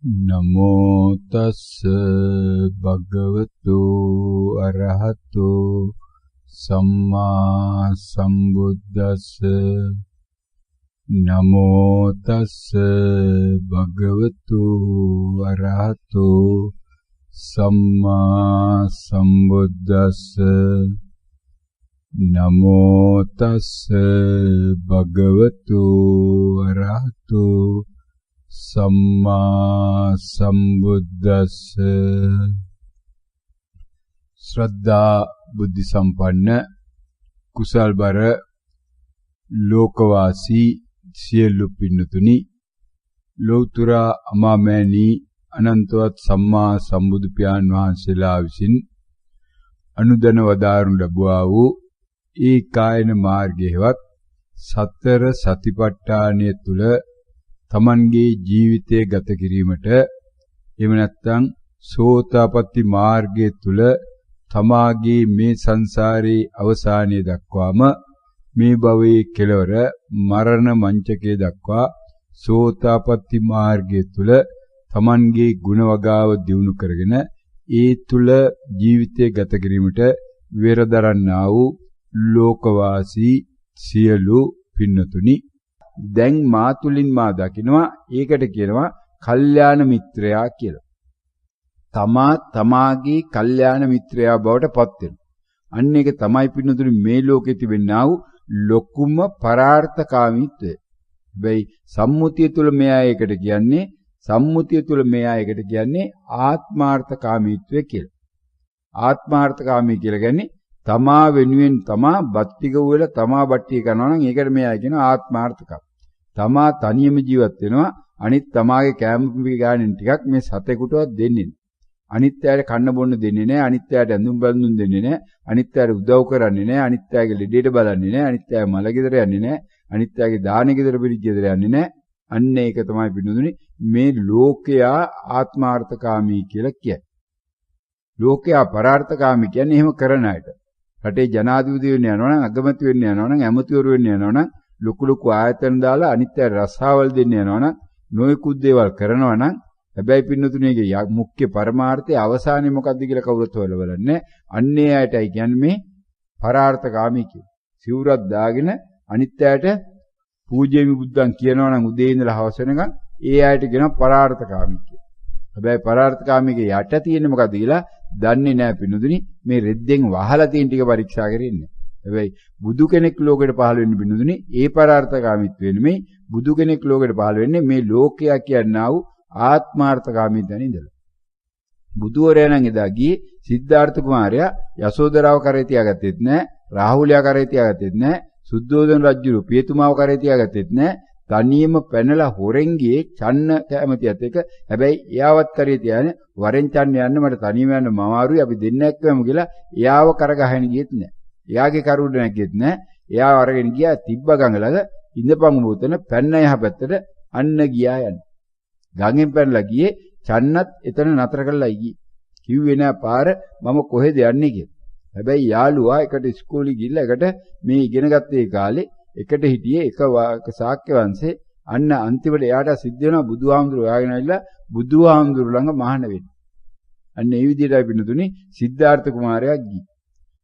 නමෝ තස්ස භගවතු අරහතු සම්මා සම්බුද්දස්ස නමෝ තස්ස භගවතු අරහතු සම්මා සම්බුද්දස්ස නමෝ තස්ස භගවතු අරහතු සම්මා සම්බුද්දස්ස. ශ්‍රද්ධා බුද්ධ සම්පන්න කුසල්බර ලෝකවාසී සියලු පින්නතුනි, ලෞතර අමාමෑණී අනන්තවත් සම්මා සම්බුදු පියාණන් වහන්සේලා විසින් අනුදැන වදාරනු ලැබුවා වූ ඒ කායන මාර්ගයේවත් සතර සතිපට්ඨානය තුල තමන්ගේ ජීවිතය ගත කිරීමට, එහෙම නැත්නම් සෝතාපට්ටි මාර්ගය තුල තමාගේ මේ සංසාරේ අවසානය දක්වාම මේ භවයේ කෙලවර මරණ මංචකයේ දක්වා සෝතාපට්ටි මාර්ගය තුල තමන්ගේ ගුණ වගාව දියුණු කරගෙන ඒ තුල ජීවිතය ගත කිරීමට වෙරදරන්නා වූ ලෝකවාසී සියලු පින්නතුනි, දැන් මා තුලින් මා දකිනවා, ඒකට කියනවා කල්යාණ මිත්‍රයා කියලා. තමා තමාගේ කල්යාණ මිත්‍රයා බවට පත් වෙනවා. අන්න ඒක තමයි පින්නතුනි මේ ලෝකෙ තිබෙනා වූ ලොකුම පරාර්ථකාමීත්වය. හැබැයි සම්මුතිය තුල මෙයා ඒකට කියන්නේ, සම්මුතිය තුල මෙයා ඒකට කියන්නේ ආත්මාර්ථකාමීත්වය කියලා. ආත්මාර්ථකාමී කියලා කියන්නේ තමා වෙනුවෙන් තමා බත්තික වල තමා බට්ටිය කරනවා නම් ඒකට මෙයා කියන ආත්මාර්ථකම්. තමා තනියම ජීවත් වෙනවා, අනිත් තමාගේ කැම ගානෙන් ටිකක් මේ සතෙකුටවත් දෙන්නේ නැහැ. අනිත් අයට කන්න බොන්න දෙන්නේ නැහැ, අනිත් අයට ඇඳුම් බඳුන් දෙන්නේ නැහැ, අනිත් අයට උදව් කරන්නේ නැහැ, අනිත් අයගේ ලෙඩේට බලන්නේ නැහැ, අනිත් අය මල ගෙදර යන්නේ නැහැ, අනිත් අයගේ දාන ගෙදර පිළිච්ච ගෙදර යන්නේ නැහැ. අන්න ඒක තමයි පිටුදුනේ මේ ලෝකයා ආත්මාර්ථකාමී කියලා කියන්නේ. ලෝකයා පරාර්ථකාමී කියන්නේ එහෙම කරන අයට. රටේ ජනාධිපති වෙන්න යනවා නම්, අගමැති වෙන්න යනවා නම්, ඇමතිවරු වෙන්න යනවා නම්, ලොකු ලොකු ආයතන දාලා අනිත් අය රස්සාවල් දෙන්න යනවා නම්, නොයෙකුත් දේවල් කරනවා නම්, හැබැයි පින්නතුණේගේ මුඛ්‍ය පරමාර්ථය අවසානයේ මොකද්ද කියලා කවුරුත් හොයලා බලන්නේ. අන්නේ අයටයි කියන්නේ මේ පරාර්ථකාමී කියන්නේ. සිවුරක් දාගෙන අනිත් අයට පූජ්‍යමි බුද්ධන් කියනවා නම් උදේ ඉඳලා හවස වෙනකන් ඒ අයට කියනවා පරාර්ථකාමී කියලා. හැබැයි පරාර්ථකාමීගේ යට තියෙන්නේ මොකද්ද කියලා දන්නේ නැහැ පින්නතුනි. මේ රෙද්දෙන් වහලා තියෙන ටික පරීක්ෂා කරන්නේ. හැබැයි බුදු කෙනෙක් ලෝකෙට පහළ වෙන්න පින්නතුනි ඒ පරාර්ථකාමීත්වෙ නෙමෙයි. බුදු කෙනෙක් ලෝකෙට පහළ වෙන්නේ මේ ලෝකයා කියනා වූ ආත්මාර්ථකාමීත්වයෙන් ඉඳලා. බුදුවරයා නම් එදා ගියේ සිද්ධාර්ථ කුමාරයා යසෝදරාව කරේ තියාගත්තෙත් නැහැ, රාහුලයා කරේ තියාගත්තෙත් නැහැ, සුද්ධෝදන රජුරු පියතුමාව කරේ තියාගත්තෙත් නැහැ. තනියම පැනලා හොරෙන් ගියේ චන්න කැමතියත් එක. හැබැයි එයාවත් කරේ තියාගෙන වරෙන් චන්න යන්න මට තනියම යන්න මමාරුයි, අපි දෙන්න එක්කම කියලා එයාව කරගහගෙන ගියෙත් නැහැ. එයාගේ කරුණ නැග්ගෙත් නැහැ. එයාව අරගෙන ගියා තිබ්බ ගඟ ළඟ ඉඳපන් බෝතන පැන්න යහ පැත්තට අන්න ගියා යන්නේ. ගඟෙන් පැනලා ගියේ චන්නත් එතන නතර කරලා ගියේ. කිව්වේ නෑ පාර මම කොහෙද යන්නේ කියලා. හැබැයි යාළුවා එකට ඉස්කෝලේ ගිහිල්ලා එකට මේ ඉගෙන ගත්තේ කාලේ එකට හිටියේ එක ශාක්‍ය වංශේ. අන්න අන්තිමට එයාට සිද්ධ වෙනවා බුදුහාමුදුරුවෝ ආගෙන ඇවිල්ලා බුදුහාමුදුරුවෝ ළඟ මහාන වෙන්න. අන්න ඒ විදිහටයි පින්නතුනි සිද්ධාර්ථ කුමාරයා ගියේ.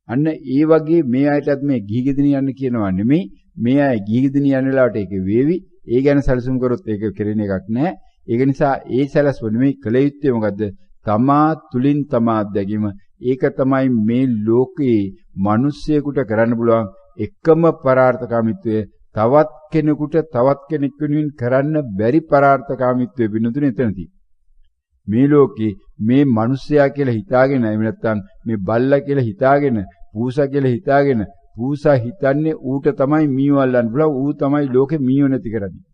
අන්න ඒ වගේ මේ අයටත් මේ ගිහිගෙදින යන්න කියනවා නෙමෙයි. මේ අය ගිහිගෙදින යන වෙලාවට ඒක වේවි. ඒ ගැන සැලසුම් කරොත් ඒක කෙරෙන එකක් නෑ. ඒක නිසා ඒ සැලසුම නෙමෙයි කළ යුත්තේ මොකද්ද? තමා තුලින් තමා අත්දැකීම. ඒක තමයි මේ ලෝකේ මිනිස්සෙකුට කරන්න පුළුවන් එකම පරාර්ථකාමීත්වය. තවත් කෙනෙකුට තවත් කෙනෙක් වෙනුවෙන් කරන්න බැරි පරාර්ථකාමීත්වය වෙනුතුනේ එතනදී. මේ ලෝකේ මේ මිනිස්සයා කියලා හිතාගෙන, එහෙම නැත්නම් මේ බල්ලා කියලා හිතාගෙන, පූසා කියලා හිතාගෙන, පූසා හිතන්නේ ඌට තමයි මීයෝ අල්ලන්න පුළුවන්, ඌ තමයි ලෝකේ මීයෝ නැති කරන්නේ.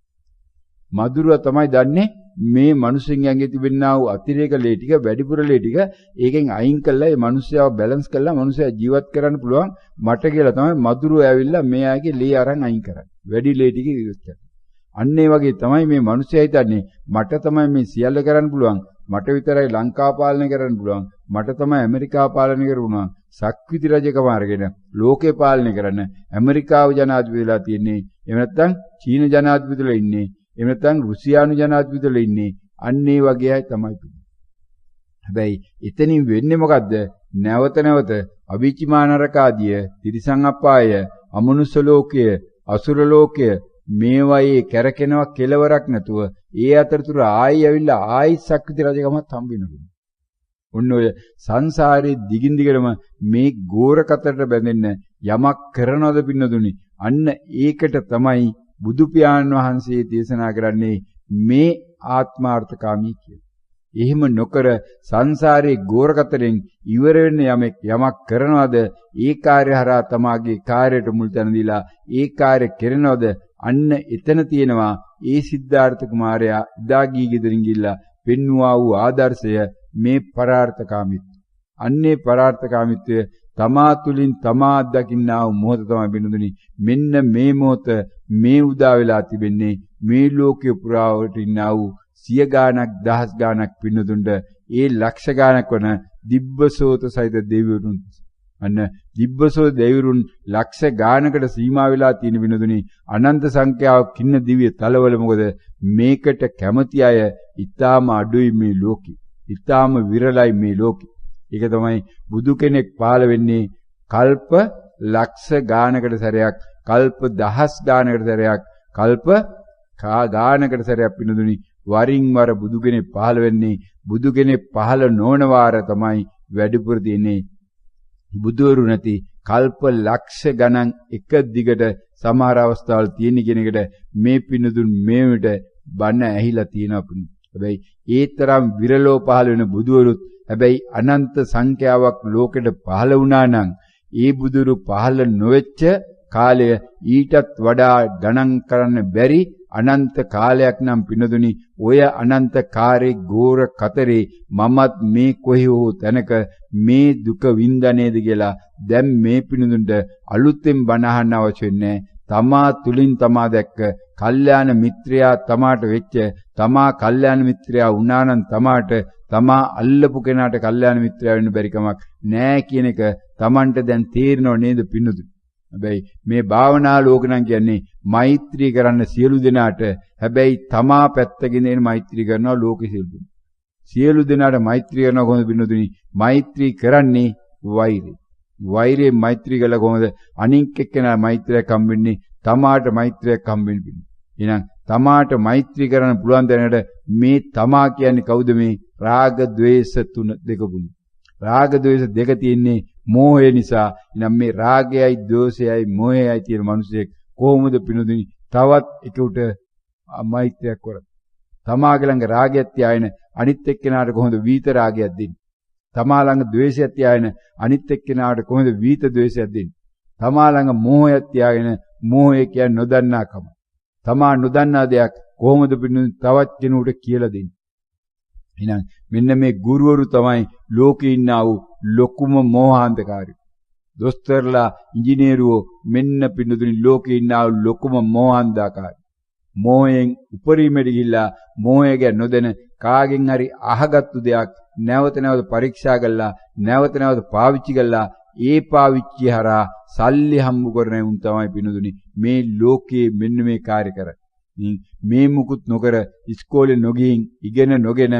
මදුරුවා තමයි දන්නේ මේ මිනිස්සුන්ගේ තිබෙනා වූ අතිරේක ලේ ටික, වැඩිපුර ලේ ටික ඒකෙන් අයින් කළා මේ මිනිස්සයාව බැලන්ස් කළා මිනිස්සයා ජීවත් කරන්න පුළුවන් මට කියලා තමයි මදුරුවා ඇවිල්ලා මේ ආගේ ලේ අරන් අයින් කරන්නේ. වැඩි ලේ ටික ඉවත් කරනවා. අන්න ඒ වගේ තමයි මේ මිනිස්සයා හිතන්නේ මට තමයි මේ සියල්ල කරන්න පුළුවන්. මට විතරයි ලංකාව පාලනය කරන්න පුළුවන්. මට තමයි ඇමරිකාව පාලනය කරන්න. සක්විති රජකම අරගෙන ලෝකේ පාලනය කරන්න ඇමරිකාව ජනාධිපතිලා තියෙන්නේ. එහෙම නැත්නම් චීන ජනාධිපතිලා ඉන්නේ. එහෙම නැත්නම් රුසියානු ජනාධිපතිලා ඉන්නේ. අන්නේ වගේයි තමයි පින්නේ. හැබැයි එතනින් වෙන්නේ මොකද්ද? නැවත නැවත අවිචිමානරකාදිය, තිරිසං අපාය, අමනුෂ්‍ය ලෝකය, අසුර ලෝකය මේවායේ කැරකෙනවා කෙලවරක් නැතුව ඒ අතරතුර ආයි ඇවිල්ලා ආයි සක්විති රජකමත් හම්බ වෙනවා. ඔන්න ඔය සංසාරේ දිගින් දිගටම මේ ගෝර කතරට බැඳෙන්න යමක් කරනවද පින්නදුනි? අන්න ඒකට තමයි බුදු පියාණන් වහන්සේ දේශනා කරන්නේ මේ ආත්මාර්ථකාමී කියලා. එහෙම නොකර සංසාරේ ගෝර කතරෙන් ඉවර වෙන්න යමක් කරනවද? ඒ කාර්ය හරහා තමාගේ කාර්යයට මුල් තැන දීලා ඒ කාර්ය කෙරෙනවද? අන්න එතන තියෙනවා ඒ සිද්ධාර්ථ කුමාරයා එදා ගී ගෙදරින් ගිහිල්ලා පෙන්වුවා වූ ආදර්ශය මේ පරාර්ථකාමීත්වය. අන්නේ පරාර්ථකාමීත්වය තමා තුලින් තමා අත්දකින්නා වූ මොහොත තමයි බිනුදුනි. මෙන්න මේ මොහොත මේ උදා වෙලා තිබෙන්නේ මේ ලෝකේ පුරාවට ඉන්නා වූ 100 ගාණක් 1000 ගාණක් පින්නදුන්ට ඒ ලක්ෂ ගාණක් වන දිබ්බසෝත සහිත දෙවිවරුන් අන්න දිබ්බසෝත දෙවිවරුන් ලක්ෂ ගාණකට සීමා වෙලා තියෙන පින්නදුනි අනන්ත සංඛ්‍යාවක් ඉන්න දිව්‍ය තලවල මොකද මේකට කැමති අය ඊටාම අඩුයි මේ ලෝකේ ඊටාම විරලයි මේ ලෝකේ. ඒක තමයි බුදු කෙනෙක් පහළ වෙන්නේ කල්ප ලක්ෂ ගාණකට සැරයක්, කල්ප දහස් ගාණකට සැරයක්, කල්ප ගාණකට සැරයක් පින්නදුනි වරින් වර බුදු කෙනෙක් පහළ වෙන්නේ. බුදු කෙනෙක් පහළ නොවන වාර තමයි වැඩිපුර තියෙන්නේ බුදුවරු නැති කල්ප ලක්ෂ ගණන් එක දිගට සමහර අවස්ථාවල තියෙන කෙනෙකුට මේ පින්නදුන් මේ විට බණ ඇහිලා තියෙනවා. හැබැයි ඒ තරම් විරලෝ පහළ වෙන බුදුවරුත් හැබැයි අනන්ත සංඛ්‍යාවක් ලෝකෙට පහළ වුණා නම් ඒ බුදුරු පහළ නොවෙච්ච කාලය ඊටත් වඩා ගණන් කරන්න බැරි අනන්ත කාලයක් නම් පිනදුනි ඔය අනන්ත කාර්ේ ගෝර කතරේ මමත් මේ කොහේ හෝ තැනක මේ දුක වින්දනේද කියලා දැන් මේ පිනදුන්ට අලුතෙන් බණ අහන්න අවශ්‍ය වෙන්නේ. තමා තුලින් තමා දැක්ක කල්යාණ මිත්‍රයා තමාට වෙච්ච තමා කල්යාණ මිත්‍රයා වුණා නම් තමාට තමා අල්ලපු කෙනාට කල්යාණ මිත්‍රයා වෙන්න බැරි කමක් නෑ කියන එක Tamanට දැන් තේරෙනව නේද පින්නදුනි? හැබැයි මේ භාවනා ලෝක නම් කියන්නේ මෛත්‍රී කරන්න සියලු දෙනාට. හැබැයි තමා පැත්තකින් එන මෛත්‍රී කරනවා ලෝකෙ සියලු දෙනාට මෛත්‍රී කරනවා කොහොමද පින්නදුනි? මෛත්‍රී කරන්නේ වෛරේ. වෛරේ මෛත්‍රී කළා කොහොමද? අනික් එක්කෙනා මෛත්‍රියක් හම්බෙන්නේ තමාට මෛත්‍රියක් හම්බෙන්නේ. එහෙනම් තමාට මෛත්‍රී කරන්න පුළුවන් දැනට මේ තමා කියන්නේ කවුද? මේ රාග ద్వේෂ තුන දෙක පුණු. රාග ద్వේෂ දෙක තියෙන්නේ මෝහය නිසා. එනම් මේ රාගයයි දෝෂයයි මෝහයයි තියෙන මිනිසෙක් කොහොමද පිනුදිනි තවත් එකට මෛත්‍රියක් කරන්නේ? තමාගේ ළඟ රාගයක් තියාගෙන අනිත් එක්කෙනාට කොහොමද වීත රාගයක් දෙන්නේ? තමා ළඟ ද්වේෂයක් තියාගෙන අනිත් එක්කෙනාට කොහොමද වීත ද්වේෂයක් දෙන්නේ? තමා ළඟ මෝහයක් තියාගෙන මෝහය කියන්නේ නොදන්නාකම. තමා නොදන්නා දෙයක් කොහොමද පිනුදිනි තවත් කෙනෙකුට කියලා දෙන්නේ? එහෙනම් මෙන්න මේ ගුරුවරු තමයි ලෝකේ ඉන්නා වූ ලොකුම මෝහාන්ධකාරයෝ. දොස්තරලා, ඉංජිනේරුවෝ මෙන්න පින්නතුනි ලෝකේ ඉන්නා වූ ලොකුම මෝහාන්ධකාරයෝ. මෝහයෙන් උපරිමයට ගිහිල්ලා මෝහය ගැන නොදැන කාගෙන් හරි අහගත්තු දෙයක් නැවත නැවත පරීක්ෂා කළා, නැවත නැවත පාවිච්චි කළා. ඒ පාවිච්චි හරහා සල්ලි හම්බ කරන උන් තමයි පින්නතුනි මේ ලෝකයේ මෙන්න මේ කාර්ය කරන්නේ. මේ මුකුත් නොකර ඉස්කෝලේ නොගින් ඉගෙන නොගෙන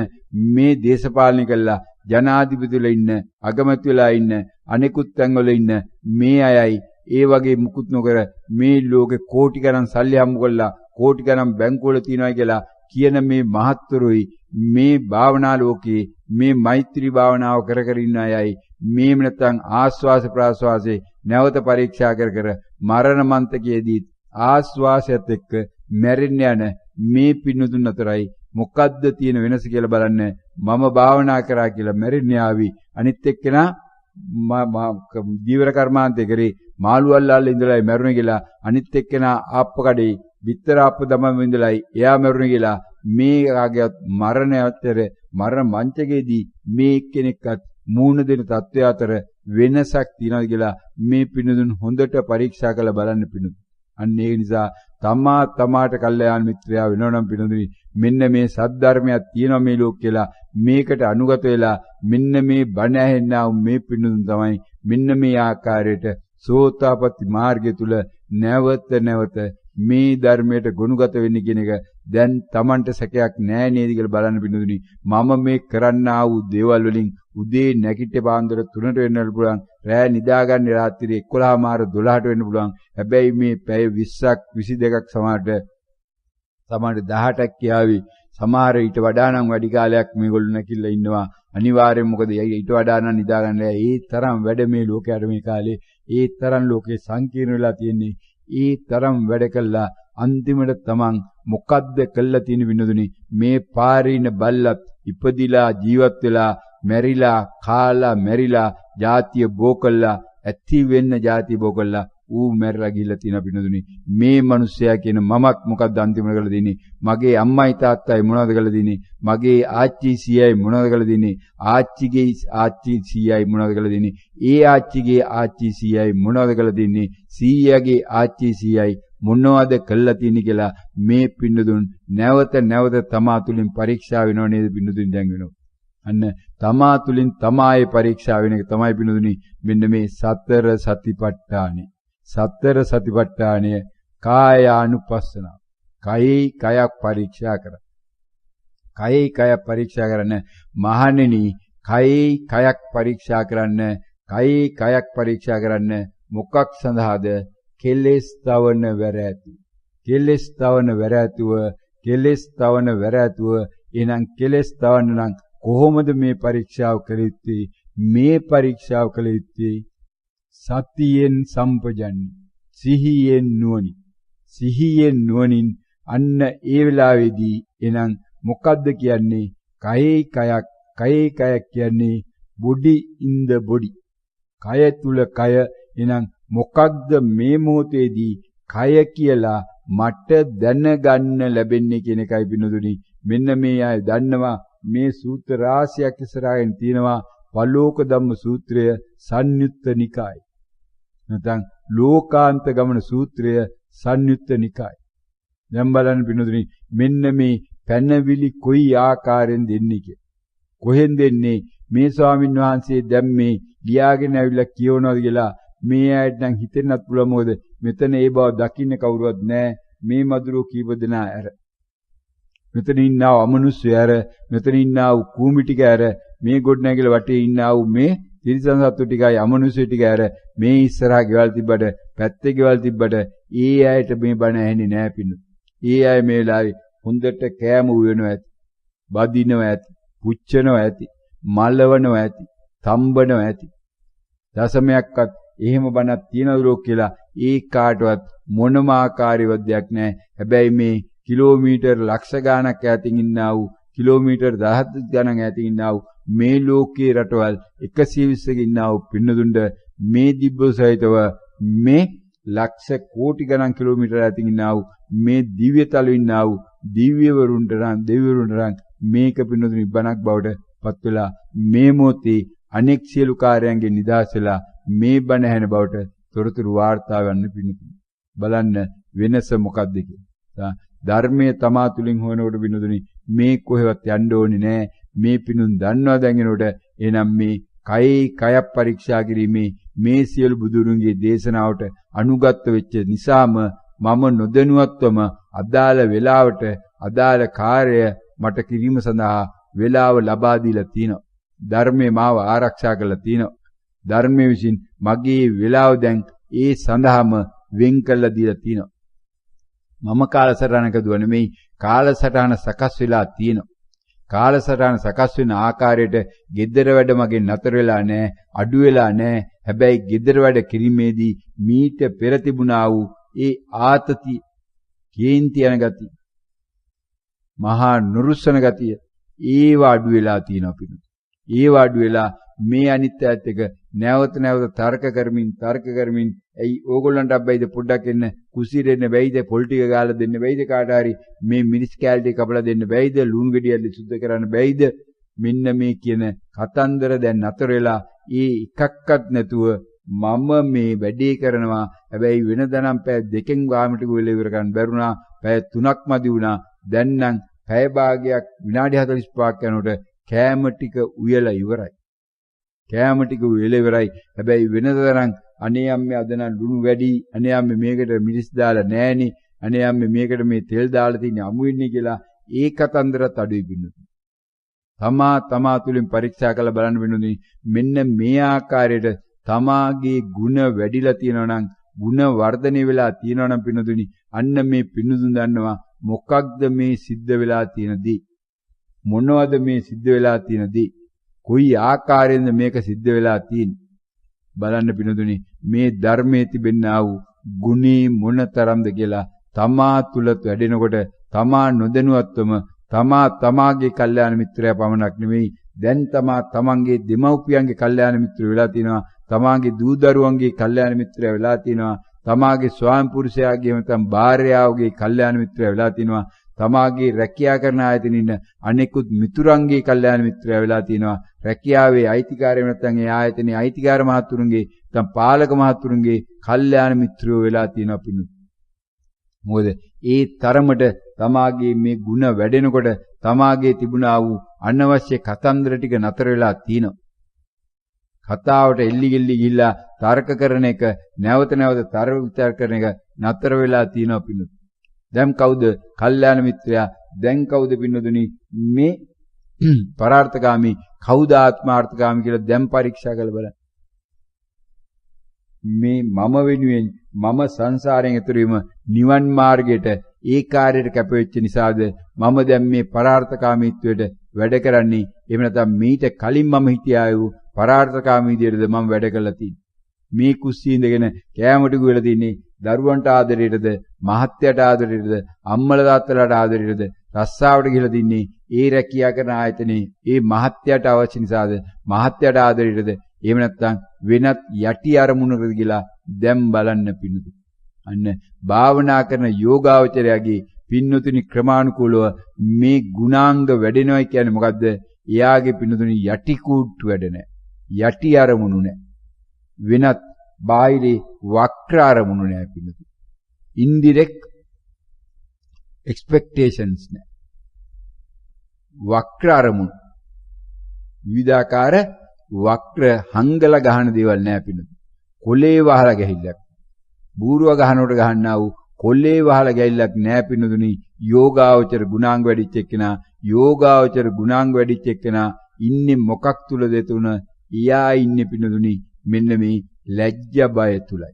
මේ දේශපාලනය කළා ජනාධිපතිවලා ඉන්න අගමැති වෙලා ඉන්න අනෙකුත් තැන්වල ඉන්න මේ අයයි ඒ වගේ මුකුත් නොකර මේ ලෝකේ කෝටි ගණන් සල්ලි හම්බ කළා කෝටි ගණන් බැංකුවල තියනවා කියලා කියන මේ මහත්තුරුයි මේ භාවනා ලෝකයේ මේ මෛත්‍රී භාවනාව කර කර ඉන්න අයයි මේ නැත්තම් ආස්වාස ප්‍රාස්වාසයේ නැවත පරීක්ෂා කර කර මරණ මන්තකයේදී ආස්වාසයත් එක්ක මැරෙන්න යන මේ පින්නතුන් අතරයි මොකද්ද තියෙන වෙනස කියලා බලන්න. මම භාවනා කරා කියලා මැරෙන්න ආවි. අනිත් එක්කෙනා දීවර කර්මාන්තේ කරේ මාළු අල්ලාල්ල ඉඳලා මැරුණේ කියලා අනිත් එක්කෙනා ආප්ප කඩේ බිත්තර ආප්ප දමම ඉඳලායි එයා මැරුණේ කියලා මේ ආගයත් මරණ අතර මරණ මංචකයේදී මේ එක්කෙනෙක්වත් මූණ දෙන තත්ත්වය අතර වෙනසක් තියෙනවද කියලා මේ පින්නතුන් හොඳට පරීක්ෂා කරලා බලන්න පින්නතුන්. අන්න ඒ නිසා තමා තමාට කල්යාණ මිත්‍රයා වෙනවනම් පිනදුනි මෙන්න මේ සද්ධර්මයක් තියෙනවා මේ ලෝක කියලා මේකට අනුගත වෙලා මෙන්න මේ බණ ඇහෙන්නා මේ පිනදුන් තමයි මෙන්න මේ ආකාරයට සෝතාපට්ටි මාර්ගය තුල නැවත නැවත මේ ධර්මයට ගුණගත වෙන්නේ කියන එක දැන් Tamanට සැකයක් නෑ නේද කියලා බලන්න පින්නතුනි. මම මේ කරන්නා වූ දේවල් වලින් උදේ නැගිට පාන්දර 3ට වෙන්නත් පුළුවන්. රෑ නිදාගන්න රාත්‍රියේ 11:00 12ට වෙන්න පුළුවන්. හැබැයි මේ පැය 20ක් 22ක් සමහරට 18ක් කියාවි. සමහර ඊට වඩා නම් වැඩි කාලයක් මේගොල්ලෝ නැකිලා ඉන්නවා. අනිවාර්යෙන් මොකද ඊට වඩා නම් නිදාගන්න ඒ තරම් වැඩ මේ ලෝකයට මේ කාලේ ඒ තරම් ලෝකේ සංකීර්ණ වෙලා තියෙන්නේ. ඒ තරම් වැඩ කළා අන්තිමට තමන් මොකද්ද කළා තියෙන විනෝදුනි මේ පාරින බල්ලත් ඉපදිලා ජීවත් වෙලා මැරිලා කාලා මැරිලා ජාතිය බෝ කළා ඇති වෙන්න ජාතිය බෝ කළා ඌ මැරලා ගිහිල්ලා තියෙන විනෝදුනි මේ මිනිස්සයා කියන මමක් මොකද්ද අන්තිමට කළා දෙන්නේ මගේ අම්මයි තාත්තයි මොනවද කළා දෙන්නේ මගේ ආච්චි සීයයි මොනවද කළා දෙන්නේ ආච්චිගේ ආච්චි සීයයි මොනවද කළා දෙන්නේ ඒ ආච්චිගේ ආච්චි සීයයි මොනවද කළා දෙන්නේ සීයාගේ ආච්චි සීයයි මොනවද කළා තියෙන්නේ කියලා මේ පින්නදුන් නැවත නැවත තමා තුලින් පරීක්ෂා වෙනව නේද පින්නදුන් දැන් වෙනවා අන්න තමා තුලින් තමායේ පරීක්ෂා වෙන එක තමයි පින්නදුනි මෙන්න මේ සතර සතිපට්ඨානෙ සතර සතිපට්ඨානය කායානුපස්සන කයි කයක් පරීක්ෂා කර කයි කය පරීක්ෂා කරන්න මහණෙනි කයි කයක් පරීක්ෂා කරන්න කයි කයක් පරීක්ෂා කරන්න මොකක් සඳහාද කෙලෙස් තවන වැර ඇති කෙලෙස් තවන වැර ඇතුව කෙලෙස් තවන වැර ඇතුව එහෙනම් කෙලෙස් තවන්න නම් කොහොමද මේ පරීක්ෂාව කළ යුත්තේ මේ පරීක්ෂාව කළ යුත්තේ සතියෙන් සම්පජන්ණි සිහියෙන් නුවණින් අන්න ඒ වෙලාවේදී එනං මොකද්ද කියන්නේ කයේ කයක් කියන්නේ බොඩි ඉන් ද බොඩි කය තුල කය එනං මොකක්ද මේ මොහොතේදී කය කියලා මට දැනගන්න ලැබෙන්නේ කියන එකයි පිනුදුනි මෙන්න මේ අය දන්නවා මේ සූත්‍ර රාශියක් ඉස්සරහින් තියෙනවා පලෝක ධම්ම සූත්‍රය සංයුත්ත නිකාය නැත්නම් ලෝකාන්ත ගමන සූත්‍රය සංයුත්ත නිකාය දැන් බලන්න පිනුදුනි මෙන්න මේ පැනවිලි කොයි ආකාරයෙන් දෙන්නේ කිය කොහෙන් දෙන්නේ මේ ස්වාමින් වහන්සේ දැන් මේ ලියාගෙන ඇවිල්ලා කියවනවාද කියලා මේ ඇයිට නම් හිතෙන්නත් පුළුවන් මොකද මෙතන ඒ බව දකින්න කවුරුවත් නැහැ මේ මధుරෝ කීප දෙනා ඇර මෙතන ඉන්නා අමනුෂ්‍ය ඇර මෙතන ඉන්නා කූමි ටික ඇර මේ ගොඩනැගිලි වටේ ඉන්නා මේ තිරිසන් සත්තු ටිකයි අමනුෂ්‍ය ටික ඇර මේ ඉස්සරහා ගෙවල් තිබ්බට පැත්තේ ගෙවල් තිබ්බට ඒ ඇයට මේ බණ ඇහෙන්නේ නැහැ පින්නු. ඒ අය මේ වෙලාවේ හොඳට කෑම උයනවා ඇති. බදිනවා ඇති. පුච්චනවා ඇති. මල්ලවනවා ඇති. තම්බනවා ඇති. දසමයක්වත් එහෙම බණක් තියනවලෝ කියලා ඒ කාටවත් මොනම ආකාරයවත් දෙයක් නැහැ. හැබැයි මේ කිලෝමීටර් ලක්ෂ ගණනක් ඈතින් ඉන්නා වූ කිලෝමීටර් 10 ගණන් ඈතින් ඉන්නා වූ මේ ලෝකයේ රටවල් 120ක ඉන්නා වූ පින්නදුන්ට මේ දිබ්බ සහිතව මේ ලක්ෂ කෝටි ගණන් කිලෝමීටර ඈතින් ඉන්නා වූ මේ දිව්‍යතල ඉන්නා වූ දිව්‍යවරුන්ට නම් මේක පින්නදුනි බණක් බවට පත් වෙලා මේ මොහොතේ අනෙක් සියලු කාර්යයන්ගෙන් නිදහස් වෙලා මේ බණ ඇහෙන බවට තොරතුරු වාර්තා වෙන්න පින්නතුනි බලන්න වෙනස මොකක්ද කියලා ධර්මයේ තමා තුලින් හොයනකොට පින්නතුනි මේ කොහෙවත් යන්න ඕනේ නෑ මේ පිනුන් දන්නවා දැන්ගෙනකොට එහෙනම් මේ කය පරීක්ෂා කිරීමේ මේ සියලු බුදුරුන්ගේ දේශනාවට අනුගත වෙච්ච නිසාම මම නොදැනුවත්වම අදාළ වේලාවට අදාළ කාර්යය මට කිරීම සඳහා වේලාව ලබා දීලා තිනවා ධර්මයේ මාව ආරක්ෂා කරලා තිනවා ධර්මයේ විසින් මගේ වේලාව දැන් ඒ සඳහාම වෙන් කළා දීලා තිනවා මම කාලසටහනක දුව නෙමෙයි කාලසටහන සකස් වෙලා තියෙනවා කාලසටහන සකස් වෙන ආකාරයට gedara වැඩ මගේ නතර වෙලා නැහැ අඩු වෙලා නැහැ හැබැයි gedara වැඩ කිරීමේදී මීට පෙර තිබුණා වූ ඒ ආතති කේන්ති යන ගතිය මහා නුරුස්සන ගතිය ඒව අඩු වෙලා තියෙනවා පිටු ඒව අඩු වෙලා මේ අනිත්‍යයත් එක නැවත තර්ක කරමින් ඇයි ඕගොල්ලන්ට අබ්බයිද පොඩ්ඩක් එන්න කුසිරෙන්න බැයිද පොල් ටික ගාලා දෙන්න බැයිද කාට හරි මේ මිනිස් කැලේ කපලා දෙන්න බැයිද ලුණු ගෙඩියක් සුද්ධ කරන්න බැයිද මෙන්න මේ කියන කතන්දර දැන් නතර වෙලා ඒ එකක්වත් නැතුව මම මේ වැඩේ කරනවා හැබැයි වෙනදනම් පැය 2කින් වාමිටික වෙල ඉවර ගන්න බැරුණා පැය 3ක් මදි වුණා දැන් නම් පැය භාගයක් විනාඩි 45ක් යනකොට කෑම ටික උයලා ඉවරයි කෑම ටික උයලා ඉවරයි හැබැයි වෙනදනම් අනේ අම්මේ අද නම් ලුණු වැඩි අනේ අම්මේ මේකට මිරිස් දාලා නැහෙනි අනේ අම්මේ මේකට මේ තෙල් දාලා තියෙන අමු වෙන්නේ කියලා ඒ කතන්දරත් අඩුයි පින්නතුනි. තමා තුලින් පරීක්ෂා කරලා බලන්න වෙනුනේ මෙන්න මේ ආකාරයට තමාගේ ಗುಣ වැඩිලා තියෙනවා නම් ಗುಣ වර්ධනය වෙලා තියෙනවා නම් පින්නතුනි අන්න මේ පින්නතුන් දන්නවා මොකක්ද මේ සිද්ධ වෙලා තියෙනදී මොනවද මේ සිද්ධ වෙලා තියෙනදී කොයි ආකාරයෙන්ද මේක සිද්ධ වෙලා තියෙන්නේ බලන්න පින්නතුනි මේ ධර්මයේ තිබෙනා වූ ගුණී මොනතරම්ද කියලා තමා තුල වැඩෙනකොට තමා නොදැනුවත්වම තමාගේ කල්යාණ මිත්‍රයා පමණක් නෙමෙයි දැන් තමන්ගේ දෙමව්පියන්ගේ කල්යාණ මිත්‍රය වෙලා තිනවා තමාගේ දූ දරුවන්ගේ කල්යාණ මිත්‍රය වෙලා තිනවා තමාගේ ස්වාමි පුරුෂයාගේ නැත්නම් භාර්යාවගේ කල්යාණ මිත්‍රය වෙලා තිනවා තමාගේ රැකියා කරන ආයතන ඉන්න අනෙකුත් මිතුරන්ගේ කල්යාණ මිත්‍රය වෙලා තිනවා රැකියාවේ අයිතිකාරයෝ නැත්නම් ඒ ආයතනයේ අයිතිකාර මහතුරුන්ගේ නැත්නම් පාලක මහතුරුන්ගේ කල්යාණ මිත්‍රයෝ වෙලා තිනවා පිණු මොකද ඒ තරමට තමාගේ මේ ಗುಣ වැඩෙනකොට තමාගේ තිබුණා වූ අනවශ්‍ය කතන්දර ටික නතර වෙලා තිනවා. කතාවට එල්ලි ගෙල්ලි ගිහිල්ලා තර්ක කරන එක නැවත නැවත තර්ක විතර කරන එක නතර වෙලා තිනවා පින්නු. දැන් කවුද කල්යාණ මිත්‍රයා? දැන් කවුද පින්නදුනි මේ පරාර්ථකාමී කවුද ආත්මාර්ථකාමී කියලා දැන් පරීක්ෂා කරලා බලන්න. මේ මම වෙනුවෙන් මම සංසාරයෙන් එතර වීම නිවන් මාර්ගයට ඒ කාර්යයට කැපවෙච්ච නිසාද මම දැන් මේ පරාර්ථකාමීත්වයට වැඩ කරන්නේ එහෙම නැත්නම් මීට කලින් මම හිටියා වූ පරාර්ථකාමී විදියටද මම වැඩ කරලා තියෙන්නේ මේ කුස්සියේ ඉඳගෙන කෑමට ගුවලා තින්නේ දරුවන්ට ආදරයටද මහත්යට ආදරයටද අම්මලා තාත්තලාට ආදරයටද රස්සාවට ගිහලා තින්නේ ඒ රැකියා කරන ආයතනේ ඒ මහත්යට අවශ්‍ය නිසාද මහත්යට ආදරයටද එහෙම නැත්නම් වෙනත් යටි අරමුණකට ගිලා දැන් බලන්න පින්නතු. අන්න භාවනා කරන යෝගාවචරයාගේ පින්නතුනි ක්‍රමානුකූලව මේ ගුණාංග වැඩෙනවා කියන්නේ මොකද්ද? එයාගේ පින්නතුනි යටි කූට්ටු වැඩ නැහැ. යටි අරමුණු නැහැ. වෙනත් බාහිරේ වක්‍ර අරමුණු නැහැ පින්නතු. indirect expectations නැහැ. වක්‍ර අරමුණු. විවිධාකාර වක්‍ර හංගල ගහන දේවල් නෑ පින්නු. කොලේ වහලා ගහිල්ලක්. බූරුව ගහනකොට ගහන්නා වූ කොලේ වහලා ගහිල්ලක් නෑ පින්නුදුනි. යෝගාවචර ගුණාංග වැඩිච්ච එක්කෙනා යෝගාවචර ගුණාංග වැඩිච්ච එක්කෙනා ඉන්නේ මොකක් තුලද එතුණ? ඊයා ඉන්නේ පින්නුදුනි මෙන්න මේ ලැජ්ජ බය තුලයි.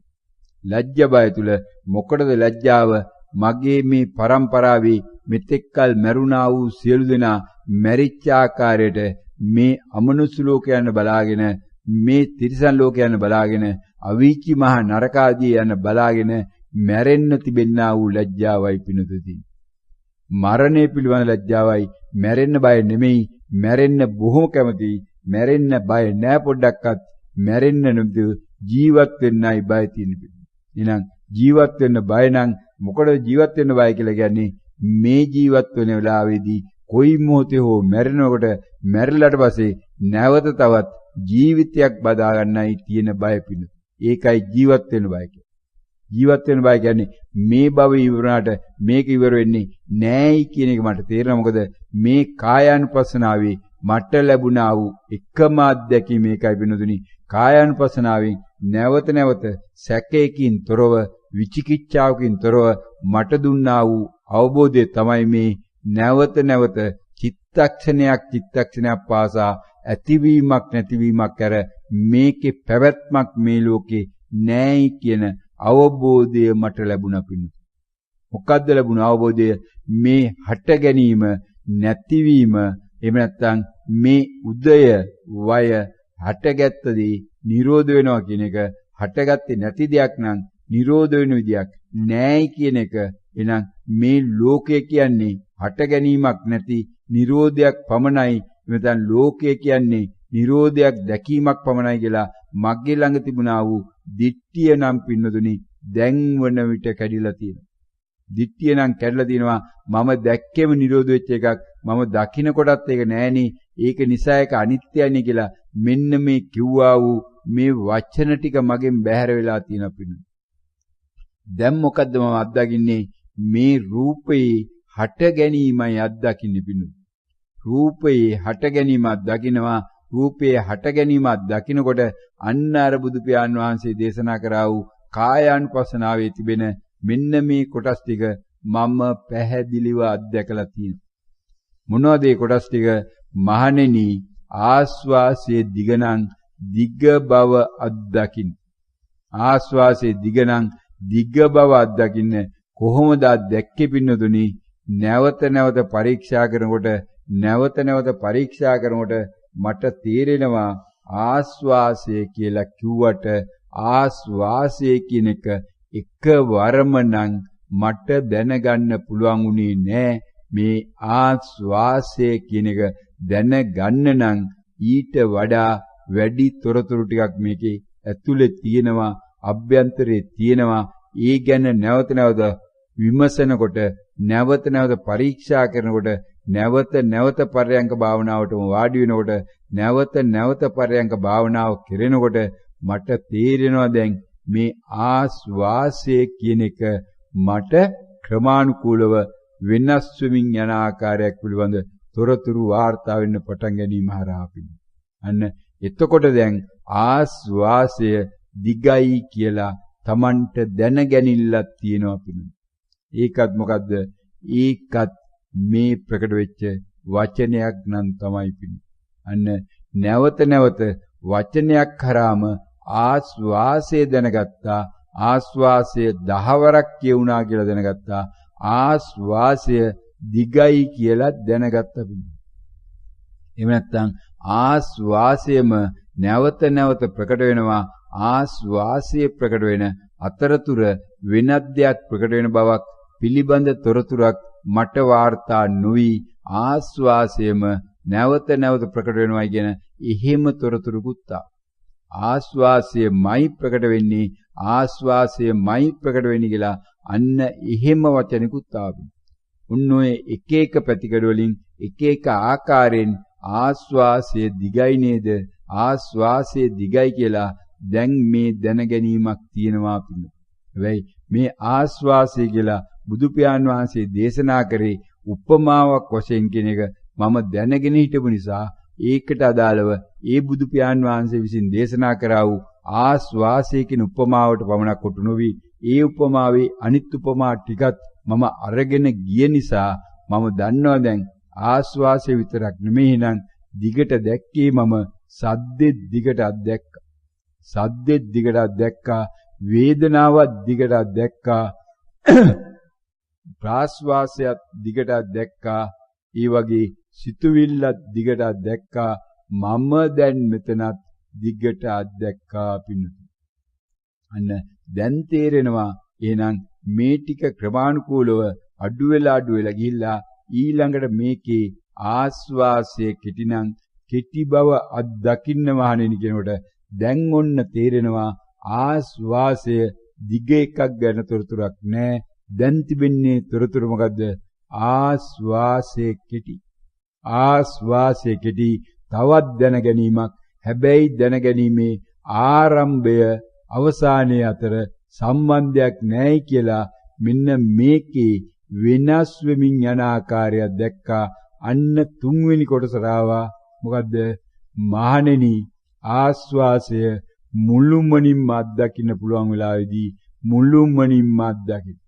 ලැජ්ජ බය තුල මොකටද ලැජ්ජාව? මගේ මේ પરම්පරාවේ මෙතෙක්කල් මරුණා වූ සියලු දෙනා මැරිච්ච ආකාරයට මේ අමනුෂ්‍ය ලෝකයන් බලාගෙන මේ තිරිසන් ලෝකයන් බලාගෙන අවීචි මහ නරකාදී යන බලාගෙන මැරෙන්න තිබෙන්නා වූ ලැජ්ජාවයි පිණුතුති. මරණය පිළිබඳ ලැජ්ජාවයි. මැරෙන්න බය නෙමෙයි. මැරෙන්න බොහොම කැමතියි. මැරෙන්න බය නෑ පොඩ්ඩක්වත්. මැරෙන්න නෙමෙයි ජීවත් වෙන්නයි බය තියෙන්නේ. එහෙනම් ජීවත් වෙන්න බය නම් මොකටද ජීවත් වෙන්න බය කියලා කියන්නේ? මේ ජීවත් වෙන වෙලාවේදී කොයි මොහොතේ හෝ මැරෙනකොට මැරිලාට පස්සේ නැවත තවත් ජීවිතයක් බදා ගන්නයි තියෙන බය පිණු. ඒකයි ජීවත් වෙන බය කියන්නේ. ජීවත් වෙන බය කියන්නේ මේ භව ඉවරනාට මේක ඉවර වෙන්නේ නෑයි කියන එක මට තේරෙනවා. මොකද මේ කායානුපස්සනාවේ මට ලැබුණා වූ එකම අත්දැකීම මේකයි පිණුදුනි. කායානුපස්සනාවෙන් නැවත නැවත සැකයකින් තොරව විචිකිච්ඡාවකින් තොරව මට දුන්නා වූ අවබෝධය තමයි මේ නැවත නැවත චිත්තක්ෂණයක් පාසා ඇතිවීමක් නැතිවීමක් කර මේකේ පැවැත්මක් මේ ලෝකේ නැයි කියන අවබෝධය මට ලැබුණා පිණු. මොකද්ද ලැබුණ අවබෝධය? මේ හට ගැනීම නැතිවීම එහෙම නැත්නම් මේ උදය වය හටගත්තදී නිරෝධ වෙනවා කියන එක හටගත්තේ නැති දෙයක් නම් නිරෝධ වෙන විදියක් නැයි කියන එක. එහෙනම් මේ ලෝකය කියන්නේ හට ගැනීමක් නැති නිරෝධයක් පමණයි. එතන ලෝකය කියන්නේ නිරෝධයක් දැකීමක් පමණයි කියලා මගේ ළඟ තිබුණා වූ දිට්ඨිය නම් පින්නතුනි දැන් වන විට කැඩිලා තියෙනවා. දිට්ඨිය නම් කැඩලා තියෙනවා. මම දැක්කේම නිරෝධ වෙච්ච එකක්. මම දකින්න කොටත් ඒක නෑනේ. ඒක නිසා ඒක අනිත්‍යයිනේ කියලා මෙන්න මේ කිව්වා වූ මේ වචන ටික මගෙන් බැහැර වෙලා තියෙනවා පින්නතුනි. දැන් මොකද්ද මම අත්දකින්නේ? මේ රූපේ හට ගැනීමයි අත්දකින්නේ පින්නතුනි. රූපේ හට ගැනීමක් දකින්නවා. රූපේ හට ගැනීමක් දකින්නකොට අන්න අර බුදු පියාණන් වහන්සේ දේශනා කරා වූ කායානුපස්සනාවේ තිබෙන මෙන්න මේ කොටස් ටික මම පැහැදිලිව අත්දැකලා තියෙනවා. මොනවද මේ කොටස් ටික? මහණෙනි, ආස්වාසයේ දිගණං දිග බව අත්දකින්න. ආස්වාසයේ දිගණං දිග බව අත්දකින්න කොහොමද දැක්කේ පින්නතුනි? නැවත නැවත පරීක්ෂා කරනකොට මට තේරෙනවා ආස්වාසය කියලා කිව්වට ආස්වාසය කියන එක එකවරම නම් මට දැනගන්න පුළුවන් උනේ නෑ. මේ ආස්වාසය කියන එක දැනගන්න නම් ඊට වඩා වැඩි තොරතුරු ටිකක් මේකේ ඇතුලේ තියෙනවා, අභ්‍යන්තරේ තියෙනවා. ඒ ගැන නැවත නැවත විමසනකොට, නැවත නැවත පරීක්ෂා කරනකොට, නැවත නැවත පරයන්ක භාවනාවටම වාඩි වෙනකොට, නැවත නැවත පරයන්ක භාවනාව කරනකොට මට තේරෙනවා දැන් මේ ආස්වාසය කියන එක මට ක්‍රමානුකූලව වෙනස් වෙමින් යන ආකාරයක් පිළිබඳ තොරතුරු වාර්තා වෙන්න පටන් ගැනීම හරහා අන්න එතකොට දැන් ආස්වාසය දිගයි කියලා Tamanට දැනගැනිල්ලක් තියෙනවා පිළිබඳ. ඒකත් මොකද්ද? ඒකත් මේ ප්‍රකට වෙච්ච වචනයක් නම් තමයි පිළිබඳ. අන්න නැවත නැවත වචනයක් කරාම ආස්වාසය දැනගත්තා. ආස්වාසය 10 වරක් කියුණා කියලා දැනගත්තා. ආස්වාසය දිගයි කියලා දැනගත්තා. එහෙම නැත්නම් ආස්වාසයම නැවත නැවත ප්‍රකට වෙනවා. ආස්වාසය ප්‍රකට වෙන අතරතුර වෙනත් දෙයක් ප්‍රකට වෙන බවක් පිළිබඳ තොරතුරක් මට වාර්තා නොවි. ආස්වාසයම නැවත නැවත ප්‍රකට වෙනවා කියන එහෙම තොරතුරුකුත් ආස්වාසයමයි ප්‍රකට වෙන්නේ, ආස්වාසයමයි ප්‍රකට වෙන්නේ කියලා අන්න එහෙම වචනිකුත් ආවි. උන් ඔය එක එක පැතිකඩ වලින් එක එක ආකාරයෙන් ආස්වාසය දිගයි නේද, ආස්වාසය දිගයි කියලා දැන් මේ දැනගැනීමක් තියෙනවා පිළ. හැබැයි මේ ආස්වාසය කියලා බුදු පියාණන් වහන්සේ දේශනා කරේ උපමාවක් වශයෙන් කියන එක මම දැනගෙන හිටපු නිසා ඒකට අදාළව ඒ බුදු පියාණන් වහන්සේ විසින් දේශනා කරා වූ ආස්වාසය කියන උපමාවට පමණක් කොටු නොවි ඒ උපමාවේ අනිත් උපමා ටිකත් මම අරගෙන ගිය නිසා මම දන්නවා දැන් ආස්වාසය විතරක් නෙමෙයි නං දිගට දැක්කේ මම සද්දෙත් දිගට අත්දැක්කා. සද්දෙත් දිගට අත්දැක්කා. වේදනාවත් දිගට අත්දැක්කා. ප්‍රාස්වාසයත් දිගට අත්දැක්කා. ඒ වගේ සිතුවිල්ලත් දිගට අත්දැක්කා. මම දැන් මෙතනත් දිගට අත්දැක්කා පින්නතුනි. අන්න දැන් තේරෙනවා එහෙනම් මේ ටික ක්‍රමානුකූලව අඩු වෙලා ගිහිල්ලා ඊළඟට මේකේ ආස්වාසය කෙටිනම් කෙටි බව අත්දකින්න මහණෙනි කියනකොට දැන් ඔන්න තේරෙනවා ආස්වාසය දිග එකක් ගැන තොරතුරක් නැහැ. දැන් තිබෙන්නේ තොරතුරු මොකද්ද? ආස්වාසය කෙටි. ආස්වාසය කෙටි තවත් දැන ගැනීමක්. හැබැයි දැන ගැනීමේ ආරම්භය අවසානයේ අතර සම්බන්ධයක් නැහැ කියලා මෙන්න මේකේ වෙනස් වෙමින් යන ආකාරය දැක්කා. අන්න තුන්වෙනි කොටස රාවා මොකද්ද? මහණෙනි ආස්වාසය මුළුමනින්ම අත්දකින්න පුළුවන් වෙලාවේදී මුළුමනින්ම අත්දකින්න.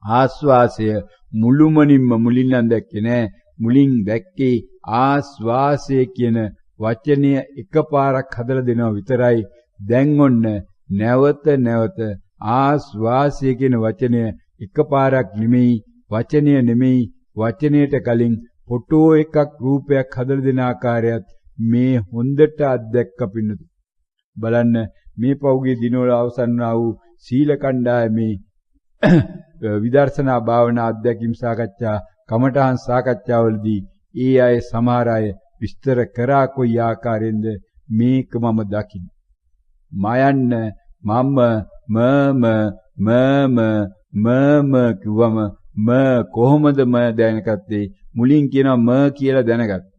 ආස්වාසය මුළුමනින්ම මුලින් නම් දැක්කේ නෑ. මුලින් දැක්කේ ආස්වාසය කියන වචනය එකපාරක් හදලා දෙනවා විතරයි. දැන් ඔන්න නැවත නැවත ආස්වාසය කියන වචනය එකපාරක් නෙමෙයි, වචනය නෙමෙයි, වචනයට කලින් ෆොටෝ එකක් රූපයක් හදලා දෙන ආකාරයත් මේ හොඳට අත්දැක්ක පින්නතු. බලන්න මේ පෞගේ දිනවල අවසන් වූ සීල කණ්ඩායමේ විදර්ශනා භාවනා අධ්‍යක්ීම් සාකච්ඡා කමඨහන් සාකච්ඡාවලදී ඒ අය සමහර අය විස්තර කරා කොයි ආකාරයෙන්ද මේක මම දකින්න. මයන්න මම කිව්වම කොහොමද දැනගත්තේ? මුලින් කියනවා කියලා දැනගත්තා.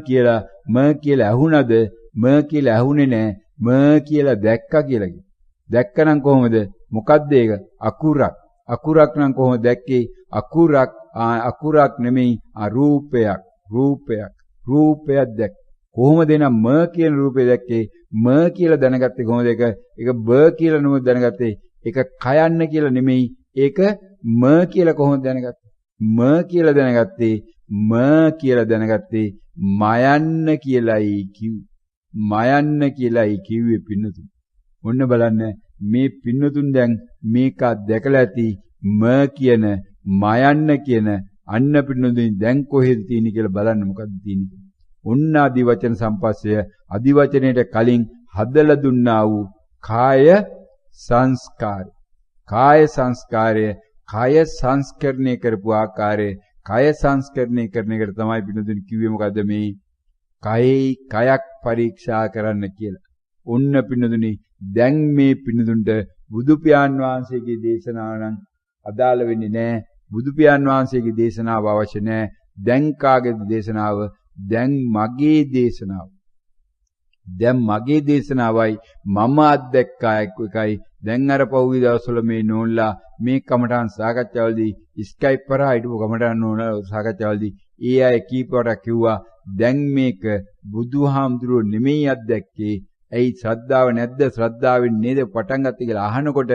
කියලා ඇහුණද? කියලා ඇහුනේ නෑ. කියලා දැක්කා කියලා කිව්වා. දැක්කනම් කොහොමද? මොකද්ද ඒක? අකුරක්. අකුරක් නම් කොහොමද දැක්කේ? අකුරක් නෙමෙයි රූපයක් දැක්ක. කොහොමද එනම් කියන රූපය දැක්කේ? කියලා දැනගත්තේ කොහොමද ඒක? ඒක බ කියලා නෙමෙයි දැනගත්තේ. ඒක කයන්න කියලා නෙමෙයි. ඒක ම කියලා කොහොමද දැනගත්තේ? ම කියලා දැනගත්තේ මයන්න කියලායි කිව්වේ. මයන්න කියලායි කිව්වේ පින්නතුන්. ඔන්න බලන්න මේ පින්නතුන් දැන් මේක දැකලා ඇති ම කියන මයන්න කියන අන්න පින්නතුන් දැන් කොහෙද තියෙන්නේ කියලා බලන්න මොකද්ද තියෙන්නේ. ඔන්න ආදි වචන සම්පස්සය ආදි වචනයට කලින් හදලා දුන්නා වූ කාය සංස්කාරය. කාය සංස්කාරය කය සංස්කරණය කරපු ආකාරය කය සංස්කරණය කරන එකට තමයි පින්නතුන් කිව්වේ මොකද්ද මේ කයයි කයක් පරීක්ෂා කරන්න කියලා. ඔන්න පින්නතුනි දැන් මේ පින්නතුන්ට බුදු පියාණන් වහන්සේගේ දේශනාව නම් අදාළ වෙන්නේ නැහැ. බුදු පියාණන් වහන්සේගේ දේශනාව අවශ්‍ය නැහැ. දැන් කාගේද දේශනාව? දැන් මගේ දේශනාව. දැන් මගේ දේශනාවයි මම අත්දැක්කා එකයි. දැන් අර පහුගිය දවස්වල මේ නෝන්ලා මේ කමඨාන් සාකච්ඡාවලදී ස්කයිප් කරා හිටපු කමඨාන් නෝන්ලා සාකච්ඡාවලදී ඒ අය කීපවරක් කිව්වා දැන් මේක බුදුහාමුදුරුවෝ නෙමෙයි අත්දැක්කේ. ඇයි ශ්‍රද්ධාව නැද්ද? ශ්‍රද්ධාවෙන් නේද පටන් ගත්තේ කියලා අහනකොට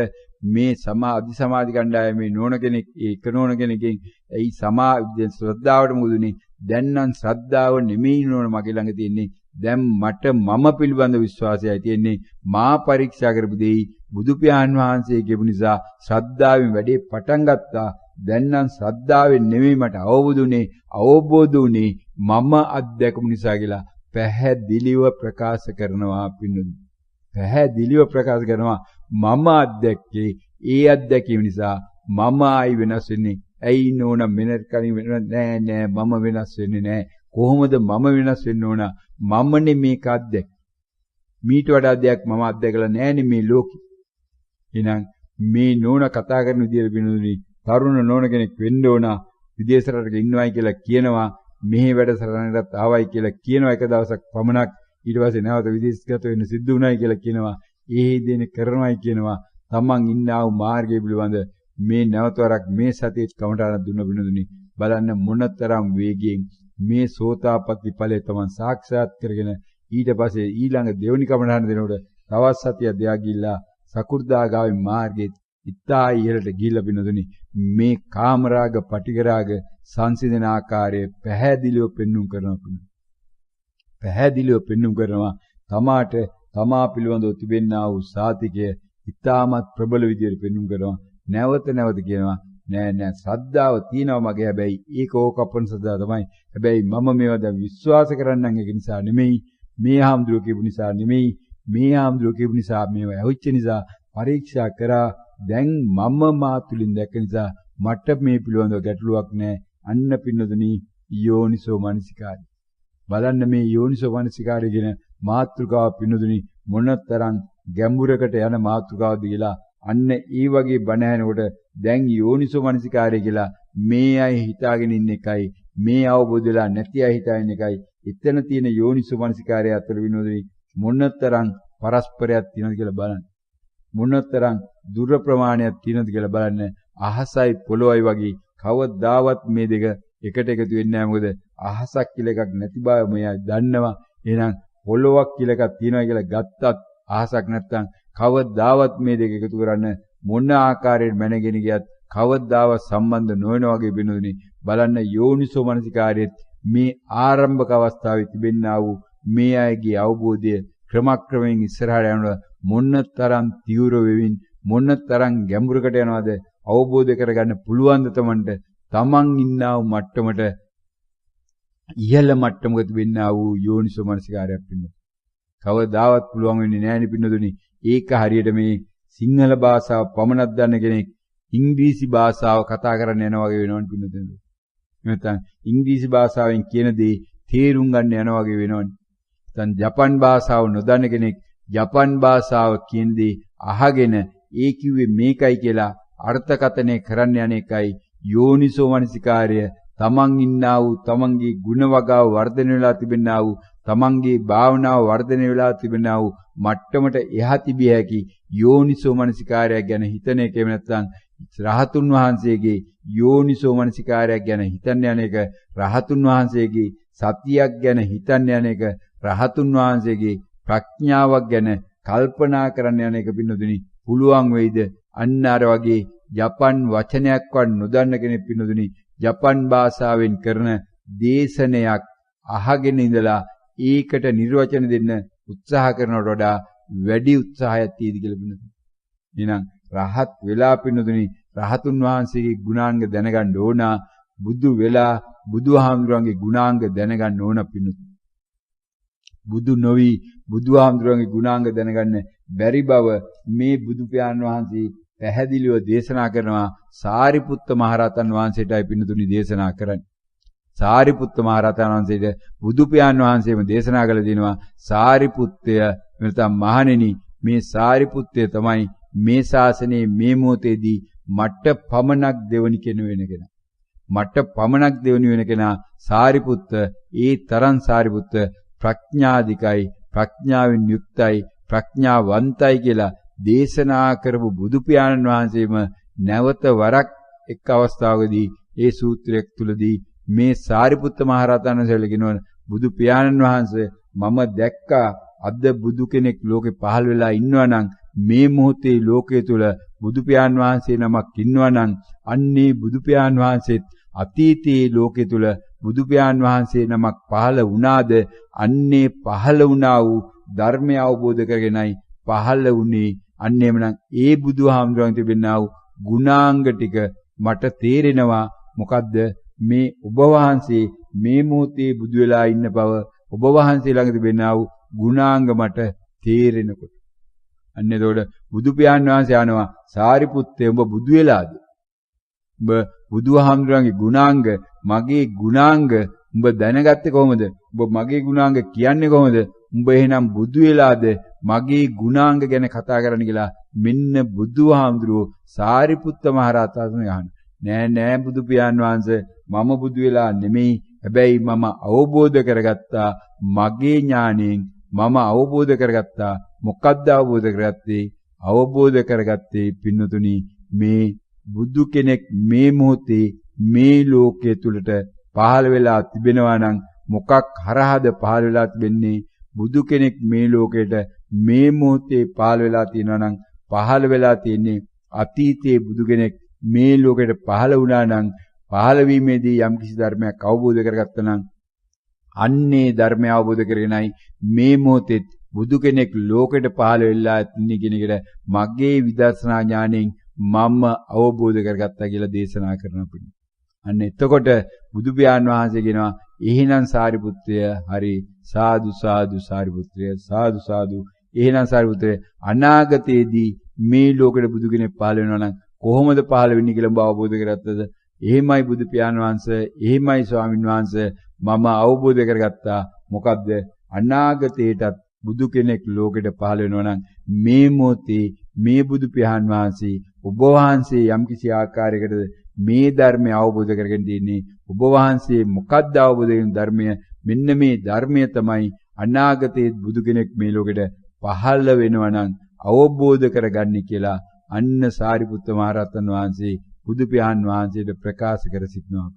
මේ අධි සමාධි කණ්ඩායමේ නෝන කෙනෙක් ඒක නෝන කෙනකින් ඇයි ශ්‍රද්ධාවට මුදුනේ දැන් නම් ශ්‍රද්ධාව නෙමෙයි නෝන මගේ ළඟ තියෙන්නේ. දැන් මට මම පිළිබඳ විශ්වාසයයි තියෙන්නේ. මා පරීක්ෂා කරපු දෙයි බුදු පියාණන් වහන්සේ කියපු නිසා ශ්‍රද්ධාවෙන් වැඩේ පටන් ගත්තා. දැන් නම් ශ්‍රද්ධාවෙන් නෙමෙයි මට අවබෝධ වුනේ මම අත්දැකපු නිසා කියලා පැහැදිලිව ප්‍රකාශ කරනවා පින්නුනි. පැහැදිලිව ප්‍රකාශ කරනවා මම අත්දැක්කේ ඒ අත්දැකීම නිසා මම ආයි වෙනස් වෙන්නේ. ඇයි නෝන මෙන්න කලින් වෙනස් නෑ මම වෙනස් වෙන්නේ නෑ. කොහොමද මම වෙනස් වෙන්න ඕන? මමනේ මේක අත්දැක්. මීට වඩා දෙයක් මම අත්දැකලා නෑනේ මේ ලෝකෙ. එහෙනම් මේ නෝන කතා කරන විදියට පින්නුනි තරුණ නෝන කෙනෙක් වෙන්න ඕන. විදේශ රටක ඉන්නවයි කියලා කියනවා. මෙහි වැඩසටහනකට ආවයි කියලා කියනවා එක දවසක් පමණක්. ඊට පස්සේ නැවත විදේශගත වෙන්න සිද්ධ වුණායි කියලා කියනවා. ඒ දෙන කරනවායි කියනවා. තමන් ඉන්නා වූ මාර්ගය පිළිබඳ මේ නැවතවරක් මේ සතියේ කමටහන දුන්න බිනදුනි බලන්න මොනතරම් වේගයෙන් මේ සෝතාපට්ටි ඵලය තමන් සාක්ෂාත් කරගෙන ඊට පස්සේ ඊළඟ දෙවනි කමටහන දෙනකොට තවත් සතියක් දෙයක් ගිහිල්ලා සකු르දාගාමී මාර්ගයේ ඉතා ඉහළට ගිහිල්ලා බිනදුනි මේ කාමරාග පටිඝරාග සංසිඳන ආකාරය පැහැදිලිව පෙන්눔 කරනවා. පැහැදිලිව පෙන්눔 කරනවා. තමාට තමා පිළිබඳව තිබෙනා වූ සාතිකය ඉතාමත් ප්‍රබල විදියට පෙන්눔 කරනවා. නැවත නැවත කියනවා නෑ ශ්‍රද්ධාව තියෙනවා මගේ. හැබැයි ඒක ඕකප්පන ශ්‍රද්ධාව තමයි. හැබැයි මම මේවා දැන් විශ්වාස කරන්නම් ඒක නිසා නෙමෙයි. මේ හාමුදුරුවෝ කියපු නිසා නෙමෙයි. මේ හාමුදුරුවෝ කියපු නිසා මේවා ඇවිච්ච නිසා පරීක්ෂා කරා. දැන් මම මා තුලින් දැක්ක නිසා මට මේ පිළිබඳව ගැටලුවක් නෑ. අන්න පින්නතුනි යෝනිසෝ මනසිකාරය. බලන්න මේ යෝනිසෝ මනසිකාරය කියන මාතෘකාව පින්නතුනි මොනතරම් ගැඹුරකට යන මාතෘකාවද කියලා අන්න ඒ වගේ බණ ඇහෙනකොට දැන් යෝනිසෝ මනසිකාරය කියලා මේ අය හිතාගෙන ඉන්න එකයි මේ අවබෝධ වෙලා නැති අය හිතාගෙන එකයි එතන තියෙන යෝනිසෝ මනසිකාරය අතර විනෝදයි මොනතරම් පරස්පරයක් තියෙනවද කියලා බලන්න. මොනතරම් දුර ප්‍රමාණයක් තියෙනවද කියලා බලන්න. අහසයි පොළොවයි වගේ කවදාවත් මේ දෙක එකට එකතු වෙන්නේ නැහැ. මොකද අහසක් කියලා එකක් නැති බව මෙයා දන්නවා. එහෙනම් පොළොවක් කියලා එකක් තියෙනවා කියලා ගත්තත් අහසක් නැත්තම් කවදාවත් මේ දෙක එකතු කරන්න මොන ආකාරයෙන් මැනගෙන ගියත් කවදාවත් සම්බන්ධ නොවන වගේ වෙනුනේ. බලන්න යෝනිසෝ මනසිකාරයේ මේ ආරම්භක අවස්ථාවේ තිබෙන්නා වූ මේ අයගේ අවබෝධය ක්‍රමක්‍රමයෙන් ඉස්සරහට යනවා. මොනතරම් තීව්‍ර වෙමින් මොනතරම් ගැඹුරකට යනවද අවබෝධ කරගන්න පුළුවන් ද තමන් ඉන්නා වූ මට්ටමට ඉහළ මට්ටමක තිබෙන්නා වූ යෝනිසෝ මනසිකාරයක් පින්න. කවදාවත් පුළුවන් වෙන්නේ නැහැ නේ පින්නදුනි. ඒක හරියට මේ සිංහල භාෂාව පමණක් දන්න කෙනෙක් ඉංග්‍රීසි භාෂාව කතා කරන්න යනවා වගේ වෙනවනේ පින්නදුනි. නැත්නම් ඉංග්‍රීසි භාෂාවෙන් කියන දේ තේරුම් ගන්න යනවා වගේ වෙනවනේ. නැත්නම් ජපන් භාෂාව නොදන්න කෙනෙක් ජපන් භාෂාව කියන දේ අහගෙන ඒ කිව්වේ මේකයි කියලා අර්ථකථනය කරන්න යන එකයි යෝනිසෝ මනසිකාර්ය. තමන් ඉන්නා වූ තමන්ගේ ගුණ වගාව වර්ධනය වෙලා තිබෙනා වූ තමන්ගේ භාවනාව වර්ධනය වෙලා තිබෙනා වූ මට්ටමට එහා තිබිය හැකි යෝනිසෝ මනසිකාර්යයක් ගැන හිතන එක. එහෙම නැත්නම් රහතුන් වහන්සේගේ යෝනිසෝ මනසිකාර්යයක් ගැන හිතන්න යන එක, රහතුන් වහන්සේගේ සතියක් ගැන හිතන්න යන එක, රහතුන් වහන්සේගේ ප්‍රඥාවක් ගැන කල්පනා කරන්න යන එක පින්නතුනි පුළුවන් වෙයිද? අන්න අර වගේ ජපන් වචනයක්වත් නොදන්න කෙනෙක් පින්නතුනි ජපන් භාෂාවෙන් කරන දේශනයක් අහගෙන ඉඳලා ඒකට නිර්වචන දෙන්න උත්සාහ කරනවට වඩා වැඩි උත්සාහයක් තියෙදි කියලා පින්නතුනි. එහෙනම් රහත් වෙලා පින්නතුනි රහතුන් වහන්සේගේ ගුණාංග දැනගන්න ඕන. බුදු වෙලා බුදුහාමුදුරන්ගේ ගුණාංග දැනගන්න ඕන පින්නතුනි. බුදු නොවි බුදුහාමුදුරන්ගේ ගුණාංග දැනගන්න බැරි බව මේ බුදු පියාණන් වහන්සේ පැහැදිලිව දේශනා කරනවා. සාරිපුත්ත මහරහතන් වහන්සේටයි පින්නතුනි දේශනා කරන්නේ. සාරිපුත්ත මහරහතන් වහන්සේට බුදු පියාණන් වහන්සේම දේශනා කළ දෙනවා සාරිපුත්තය නැත්නම් මහණෙනි මේ සාරිපුත්තය තමයි මේ ශාසනයේ මේ මොහොතේදී මට පමණක් දෙවනි වෙන කෙනා. මට පමණක් දෙවනි වෙන කෙනා සාරිපුත්ත. ඒ තරම් සාරිපුත්ත ප්‍රඥාධිකයි, ප්‍රඥාවෙන් යුක්තයි, ප්‍රඥාවන්තයි කියලා දේශනා කරපු බුදු පියාණන් වහන්සේම නැවත වරක් එක් අවස්ථාවකදී ඒ සූත්‍රයක් තුලදී මේ සාරිපුත්ත මහරහතන් වහන්සේලා කියනවා බුදු පියාණන් වහන්සේ මම දැක්කා අද බුදු කෙනෙක් ලෝකේ පහළ වෙලා ඉන්නවා නම් මේ මොහොතේ ලෝකයේ තුල බුදු පියාණන් වහන්සේ නමක් ඉන්නවා නම් අන්නේ බුදු පියාණන් වහන්සේත් අතීතයේ ලෝකයේ තුල බුදු පියාණන් වහන්සේ නමක් පහළ වුණාද අන්නේ පහළ වුණා වූ ධර්මය අවබෝධ කරගෙනයි පහළ වුණේ. අන්නේමනම් ඒ බුදුහාමුදුරන් තිබෙනා වූ ගුණාංග ටික මට තේරෙනවා. මොකද්ද මේ ඔබ වහන්සේ මේ මොහොතේ බුදු වෙලා ඉන්න බව ඔබ වහන්සේ ළඟ තිබෙනා වූ ගුණාංග මට තේරෙනකොට. අන්න එතකොට බුදු පියාණන් වහන්සේ ආනවා සාරිපුත්තේ උඹ බුදු වෙලාද? උඹ බුදුහාමුදුරන්ගේ ගුණාංග මගේ ගුණාංග උඹ දැනගත්තේ කොහොමද? උඹ මගේ ගුණාංග කියන්නේ කොහොමද? උඹ එහෙනම් බුදු වෙලාද මගේ ගුණාංග ගැන කතා කරන්න කියලා මෙන්න බුදුහාමුදුරුවෝ සාරිපුත්ත මහරහතන් වහන්සේ නෑ බුදු පියාණන් වහන්සේ මම බුදු වෙලා නෙමෙයි. හැබැයි මම අවබෝධ කරගත්තා මගේ ඥාණයෙන් මම අවබෝධ කරගත්තා. මොකක්ද අවබෝධ කරගත්තේ? අවබෝධ කරගත්තේ පින්නතුනි මේ බුදු කෙනෙක් මේ මොහොතේ මේ ලෝකයේ තුලට පහළ වෙලා තිබෙනවා නම් මොකක් හරහාද පහළ වෙලා තිබෙන්නේ? බුදු කෙනෙක් මේ ලෝකෙට මේ මොහොතේ පහළ වෙලා තියෙනවා නම් පහළ වෙලා තියෙන්නේ අතීතයේ බුදු කෙනෙක් මේ ලෝකෙට පහළ වුණා නම් පහළ වීමේදී යම්කිසි ධර්මයක් අවබෝධ කරගත්තා නම් අන්නේ ධර්මය අවබෝධ කරගෙනයි මේ මොහොතේ බුදු කෙනෙක් ලෝකෙට පහළ වෙලා ඉන්නේ කියන එකට මගේ විදර්ශනා ඥාණයෙන් මම අවබෝධ කරගත්තා කියලා දේශනා කරනවා. අන්න එතකොට බුදු පියාණන් වහන්සේ කියනවා එහෙනම් සාරිපුත්‍රය හරි සාදු සාදු සාරිපුත්‍රය සාදු සාදු. එහෙනම් සාරිපුත්‍රය අනාගතයේදී මේ ලෝකෙට බුදු කෙනෙක් පහළ වෙනවා නම් කොහොමද පහළ වෙන්නේ කියලා ඔබ අවබෝධ කරගත්තද? එහෙමයි බුදු පියාණන් වහන්සේ, එහෙමයි ස්වාමීන් වහන්සේ මම අවබෝධ කරගත්තා. මොකද්ද? අනාගතයටත් බුදු කෙනෙක් ලෝකෙට පහළ වෙනවා නම් මේ මොහොතේ මේ බුදු පියාණන් වහන්සේ ඔබ වහන්සේ යම්කිසි ආකාරයකට මේ ධර්මය අවබෝධ කරගෙන ඉන්නේ. ඔබ වහන්සේ මොකක්ද අවබෝධ කරගෙන ධර්මය? මෙන්න මේ ධර්මය තමයි අනාගතයේ බුදු කෙනෙක් මේ ලෝකෙට පහළ වෙනවා නම් අවබෝධ කරගන්නේ කියලා අන්න සාරිපුත්ත මහරහතන් වහන්සේ බුදු පියාණන් වහන්සේට ප්‍රකාශ කර සිටිනවා.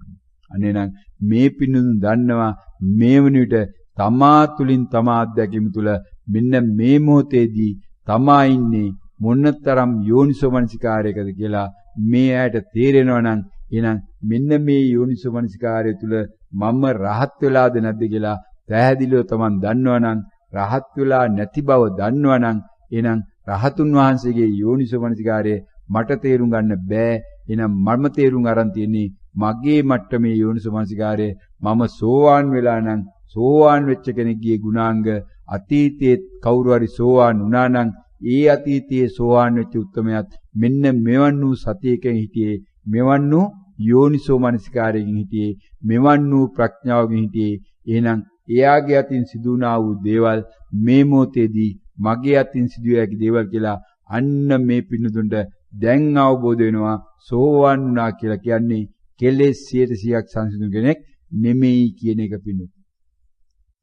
අනේනම් මේ පින්නුන් දන්නවා මේ වන විට තමා තුලින් තමා අධ්‍යක්ීම තුල මෙන්න මේ මොහොතේදී තමා ඉන්නේ මොනතරම් යෝනිසෝමනසිකාරයකද කියලා මේ ඇයට තේරෙනවා නම් එහෙනම් මෙන්න මේ යෝනිසෝමනසිකාරය තුල මම රහත් වෙලාද නැද්ද කියලා පැහැදිලිව තමන් දන්නවනම් රහත් වෙලා නැති බව දන්නවනම් එහෙනම් රහතුන් වහන්සේගේ යෝනිසෝමනසිකාරය මට තේරුම් ගන්න බෑ. එහෙනම් මම තේරුම් අරන් තියෙන්නේ මගේ මට්ටමේ යෝනිසෝමනසිකාරය මම සෝවාන් වෙලා නම් සෝවාන් වෙච්ච කෙනෙක්ගේ ගුණාංග අතීතයේ කවුරු හරි සෝවාන් වුණා නම් ඒ අතීතයේ සෝවාන් වෙච්ච උත්තමයාත් මෙන්න මෙවන් වූ සතියකින් හිටියේ, මෙවන් වූ යෝනිසෝමනසිකාරයෙන් හිටියේ, මෙවන් වූ ප්‍රඥාවකින් හිටියේ. එහෙනම් එයාගේ අතින් සිදු වුණා වූ දේවල් මේ මොහොතේදී මගේ අතින් සිදුවිය හැකි දේවල් කියලා අන්න මේ පින්නතුන්ට දැන් අවබෝධ වෙනවා. සෝවාන් වුණා කියලා කියන්නේ කෙලෙස් 100%ක් සංසිඳුණු කෙනෙක් නෙමෙයි කියන එක පින්නතුන්.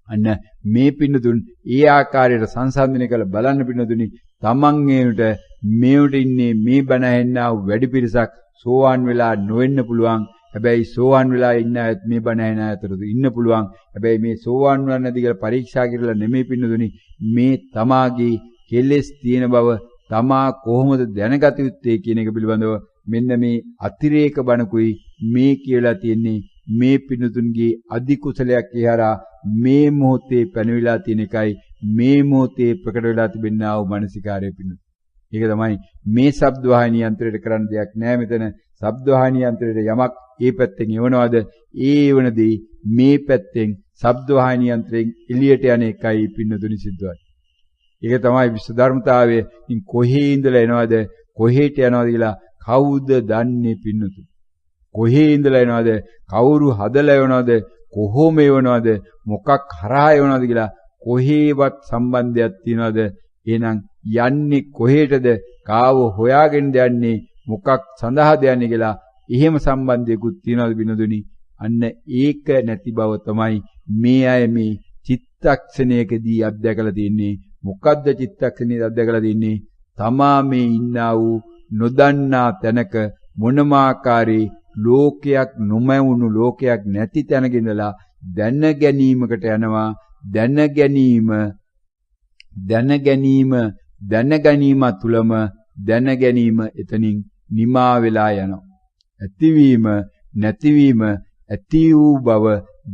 අන්න මේ පින්නතුන් ඒ ආකාරයට සංසන්දනය කළ බලන්න පින්නතුනි තමන් මේවට ඉන්නේ මේ බණ ඇහෙන්නා වැඩි පිරිසක් සෝවාන් වෙලා නොවෙන්න පුළුවන්. හැබැයි සෝවාන් වෙලා ඉන්න අයත් මේ බණ ඇහෙන අතරද ඉන්න පුළුවන්. හැබැයි මේ සෝවාන් වුණා නැති කියලා පරීක්ෂා කරලා නෙමෙයි පින්නතුනි මේ තමාගේ කෙලෙස් තියෙන බව තමා කොහොමද දැනගත යුත්තේ කියන එක පිළිබඳව මෙන්න මේ අතිරේක බණකුයි මේ කියලා තියෙන්නේ මේ පිණුතුන්ගේ අධි කුසලයක් ඉහරා මේ මොහොතේ පැනවිලා තියෙන එකයි මේ මොහොතේ ප්‍රකට වෙලා තිබෙනා වූ මානසිකාරය පිණුතු. ඒක තමයි මේ ශබ්ද වාහිනී යන්ත්‍රයට කරන්න දෙයක් නෑ මෙතන. ශබ්ද වාහිනී යන්ත්‍රයට යමක් ඒ පැත්තෙන් එවනවාද ඒ වෙනදී මේ පැත්තෙන් ශබ්ද වාහිනී යන්ත්‍රයෙන් එළියට යන එකයි පින්නතුනි සිද්ධවන්නේ. ඒක තමයි විශ්ව ධර්මතාවය. ඉතින් කොහේ ඉඳලා එනවද කොහෙට යනවද කියලා කවුද දන්නේ පින්නතු? කොහේ ඉඳලා එනවද කවුරු හදලා එවනවද කොහොම එවනවද මොකක් හරහා එවනවද කියලා කොහේවත් සම්බන්ධයක් තියනවද? එහෙනම් යන්නේ කොහෙටද? කාව හොයාගෙන යන්නේ මොකක් සඳහාද යන්නේ කියලා එහෙම සම්බන්ධයකුත් තියනවද බිනදුනි? අන්න ඒක නැති බව තමයි මේ අය මේ චිත්තක්ෂණයකදී අත්දැකලා තින්නේ. මොකද්ද චිත්තක්ෂණයේ අත්දැකලා තින්නේ? තමා මේ ඉන්නා වූ නොදන්නා තැනක මොනම ආකාරයේ ලෝකයක් නොමැවුණු ලෝකයක් නැති තැනක ඉඳලා දැන ගැනීමකට යනවා. දැනගැනීම තුලම දැන ගැනීම එතනින් නිමා වෙලා යනවා. ඇතිවීම නැතිවීම ඇති වූ බව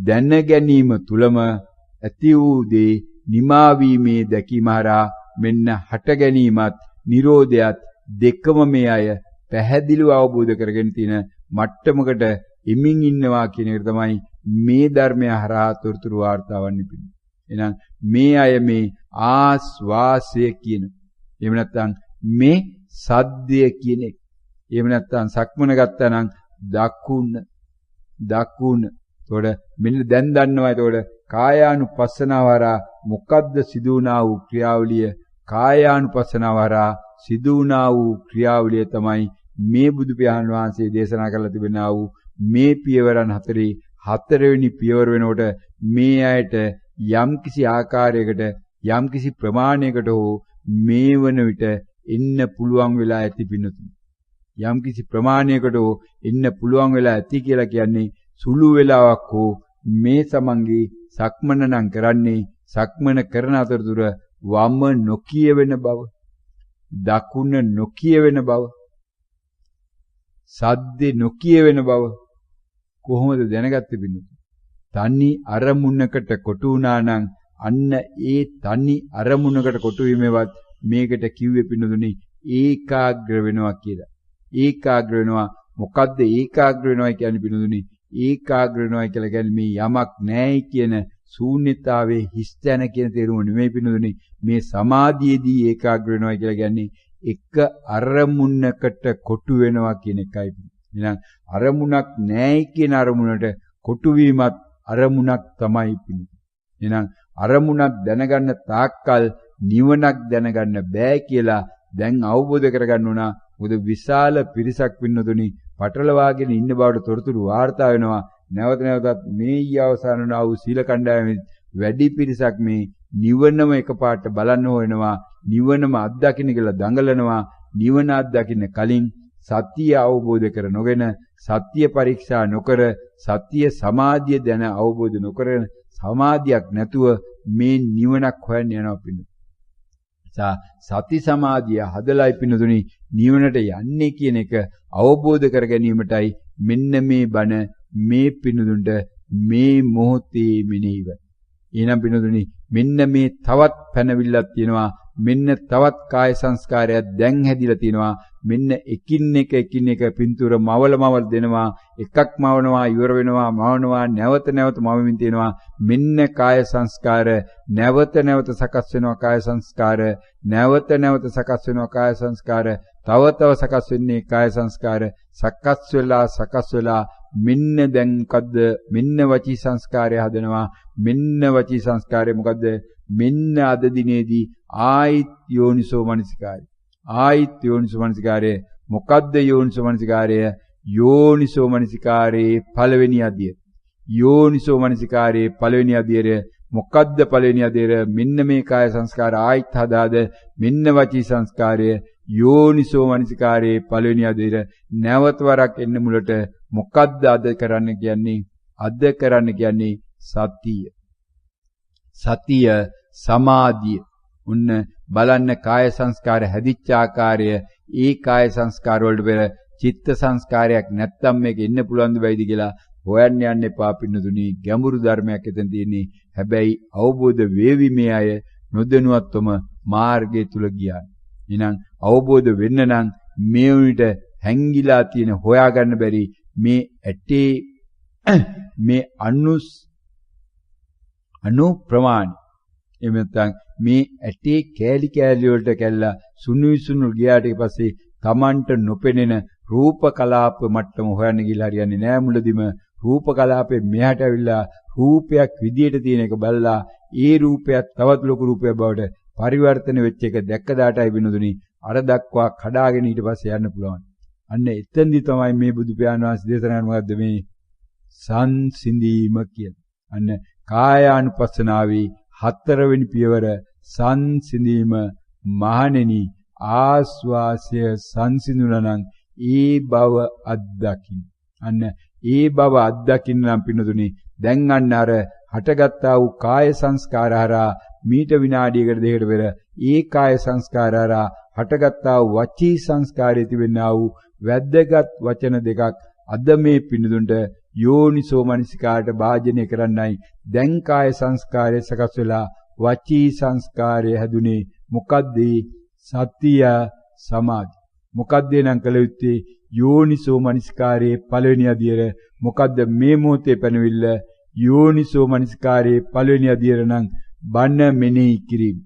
දැන ගැනීම තුලම ඇති වූ දේ නිමා වීමේ දැකීම හරහා මෙන්න හට ගැනීමත් නිරෝධයත් දෙකම මේ අය පැහැදිලිව අවබෝධ කරගෙන තියෙන මට්ටමකට එමින් ඉන්නවා කියන එක තමයි මේ ධර්මය හරහා තොරතුරු වාර්තාවන්නේ පිළිගන්න. එහෙනම් මේ අය මේ ආස්වාසය කියන එහෙම නැත්නම් මේ සද්දය කියන එක එහෙම නැත්නම් සක්මන ගත්තා නම් දකුණ එතකොට මෙන්න දැන් දන්නවා. එතකොට කායානුපස්සනාව හරහා මොකද්ද සිදු වුණා වූ ක්‍රියාවලිය? කායානුපස්සනාව හරහා සිදු වුණා වූ ක්‍රියාවලිය තමයි මේ බුදු පියාණන් වහන්සේ දේශනා කරලා තිබෙනා වූ මේ පියවරන් හතරේ හතරවෙනි පියවර වෙනකොට මේ අයට යම්කිසි ආකාරයකට යම්කිසි ප්‍රමාණයකට හෝ මේ වන විට එන්න පුළුවන් වෙලා ඇති පිණුතුනි. යම්කිසි ප්‍රමාණයකට හෝ එන්න පුළුවන් වෙලා ඇති කියලා කියන්නේ සුළු වෙලාවක් හෝ මේ සමන්ගේ සක්මන නම් කරන්නේ සක්මන කරන අතරතුර වම නොකියවෙන බව, දකුණ නොකියවෙන බව, සද්දේ නොකියවෙන බව කොහොමද දැනගත්තේ පින්නතුනි? තනි අරමුණකට කොටු වුණා නම් අන්න ඒ තනි අරමුණකට කොටු වීමවත් මේකට කිව්වේ පින්නතුනි ඒකාග්‍ර වෙනවා කියලා. ඒකාග්‍ර වෙනවා. මොකද්ද ඒකාග්‍ර වෙනවා කියන්නේ පින්නතුනි? ඒකාග්‍ර වෙනවා කියලා කියන්නේ මේ යමක් නැහැයි කියන ශූන්‍යතාවයේ හිස්තැන කියන තේරුම නෙමෙයි පින්නතුනි. මේ සමාධියේදී ඒකාග්‍ර වෙනවා කියලා කියන්නේ එක අරමුණකට කොටු වෙනවා කියන එකයි. එහෙනම් අරමුණක් නැහැයි කියන අරමුණට කොටු වීමත් අරමුණක් තමයි පින්නතුනි. එහෙනම් අරමුණක් දැනගන්න තාක්කල් නිවනක් දැනගන්න බෑ කියලා දැන් අවබෝධ කරගන්න උනා. මොකද විශාල පිරිසක් පින්නතුනි පටලවාගෙන ඉන්න බවට තොරතුරු වාර්තා වෙනවා. නැවත නැවතත් මේ අවසාන වුණා වූ සීල කණ්ඩායමේ වැඩි පිරිසක් මේ නිවනම එකපාරට බලන්න හොයනවා. නිවනම අත්දකින්න කියලා දඟලනවා. නිවන අත්දකින්න කලින් සත්‍ය අවබෝධ කර නොගෙන සත්‍ය පරීක්ෂා නොකර සත්‍ය සමාධිය දැන අවබෝධ නොකර සමාධියක් නැතුව මේ නිවනක් හොයන්න යනවා පින්නතුනි. සති සමාධිය හදලායි පින්නතුනි නිවනට යන්නේ කියන එක අවබෝධ කර ගැනීමටයි මෙන්න මේ බණ මේ පින්නතුන්ට මේ මොහොතේ මෙනෙහිව. එහෙනම් පින්නතුනි මෙන්න මේ තවත් පැනවිල්ලක් තියෙනවා. මෙන්න තවත් කාය සංස්කාරයක් දැන් හැදිලා තියෙනවා. මෙන්න එකින් එක පින්තූර මවල දෙනවා. එකක් මවනවා ඉවර වෙනවා මවනවා නැවත මවමින් තියෙනවා. මෙන්න කාය සංස්කාර නැවත සකස් වෙනවා. කාය සංස්කාර නැවත සකස් වෙනවා. කාය සංස්කාර තව සකස් වෙන්නේ. කාය සංස්කාර සකස් වෙලා මෙන්න දැන් මොකද්ද? මෙන්න වචී සංස්කාරය හදනවා. මෙන්න වචී සංස්කාරය මොකද්ද? මෙන්න අද දිනේදී ආයිත් යෝනිසෝ මනසිකාරය. මොකද්ද යෝනිසෝ මනසිකාරය? යෝනිසෝ මනසිකාරයේ පළවෙනි අධ්‍යය. යෝනිසෝ මනසිකාරයේ පළවෙනි අධ්‍යයය මොකද්ද? පළවෙනි අධ්‍යයය මෙන්න මේ කාය සංස්කාර ආයිත් හදාද මෙන්න වචී සංස්කාරය යෝනිසෝ මනසිකාරයේ පළවෙනි අධ්‍යයය නැවත වරක් එන්න මුලට මොකද්ද අද කරන්න කියන්නේ? අද කරන්න කියන්නේ සතිය. සතිය සමාධිය. උන්න බලන්න කාය සංස්කාර හැදිච්ච ආකාරය ඒ කාය සංස්කාර වලට පෙර චිත්ත සංස්කාරයක් නැත්තම් මේක ඉන්න පුළුවන් දෙයිද කියලා හොයන්න යන්න එපා පින්නතුනි. ගැඹුරු ධර්මයක් එතන තියෙන්නේ. හැබැයි අවබෝධ වේවි මේ අය නොදැනුවත්වම මාර්ගය තුල ගියා. එහෙනම් අවබෝධ වෙන්න නම් මේ උනිට හැංගිලා තියෙන හොයාගන්න බැරි මේ ඇටේ මේ අනු ප්‍රමාණ එහෙම නැත්නම් මේ ඇටේ කෑලි කෑලි වලට කැල්ලා සුණු විසුණු ගියාට පස්සේ Tamanට නොපෙනෙන රූප කලාප මට්ටම හොයන්න ගිහලා හරියන්නේ නෑ. මුලදිම රූප කලාපේ මෙහාට ඇවිල්ලා රූපයක් විදියට තියෙන එක බලලා ඒ රූපයක් තවත් ලොකු රූපයක් බවට පරිවර්තන වෙච්ච එක දැක්ක දාටයි වෙනුදුනි අර දක්වා කඩාගෙන ඊට පස්සේ යන්න පුළුවන්. අන්න එතෙන්දි තමයි මේ බුදු පියාණන් වහන්සේ දේශනා කරන මොකද්ද මේ සංසිඳීම කියන්නේ. අන්න කායානුපස්සනාවේ හතරවෙනි පියවර සංසිඳීම. මහණෙනි ආස්වාසය සංසිඳුණා නම් ඒ බව අත්දකින්න. අන්න ඒ බව අත්දකින්න නම් පින්නතුනි දැන් අන්න අර හටගත්තා වූ කාය සංස්කාර හරහා මීට විනාඩියකට දෙකකට පෙර ඒ කාය සංස්කාර හරහා හටගත්තා වූ වචී සංස්කාරයේ තිබෙනා වූ වැද්දගත් වචන දෙකක් අද මේ පින්නතුන්ට යෝනිසෝ මනසිකාට භාජනය කරන්නයි දැන් කාය සංස්කාරය සකස් වෙලා වචී සංස්කාරය හැදුනේ. මොකද්ද? සතිය සමාධි. මොකද්ද නම් කළ යුත්තේ? යෝනිසෝ මනසිකාරයේ පළවෙනි අදියර. මොකද්ද මේ මොහොතේ පැනවිල්ල? යෝනිසෝ මනසිකාරයේ පළවෙනි අදියර නම් බණ මෙනෙහි කිරීම.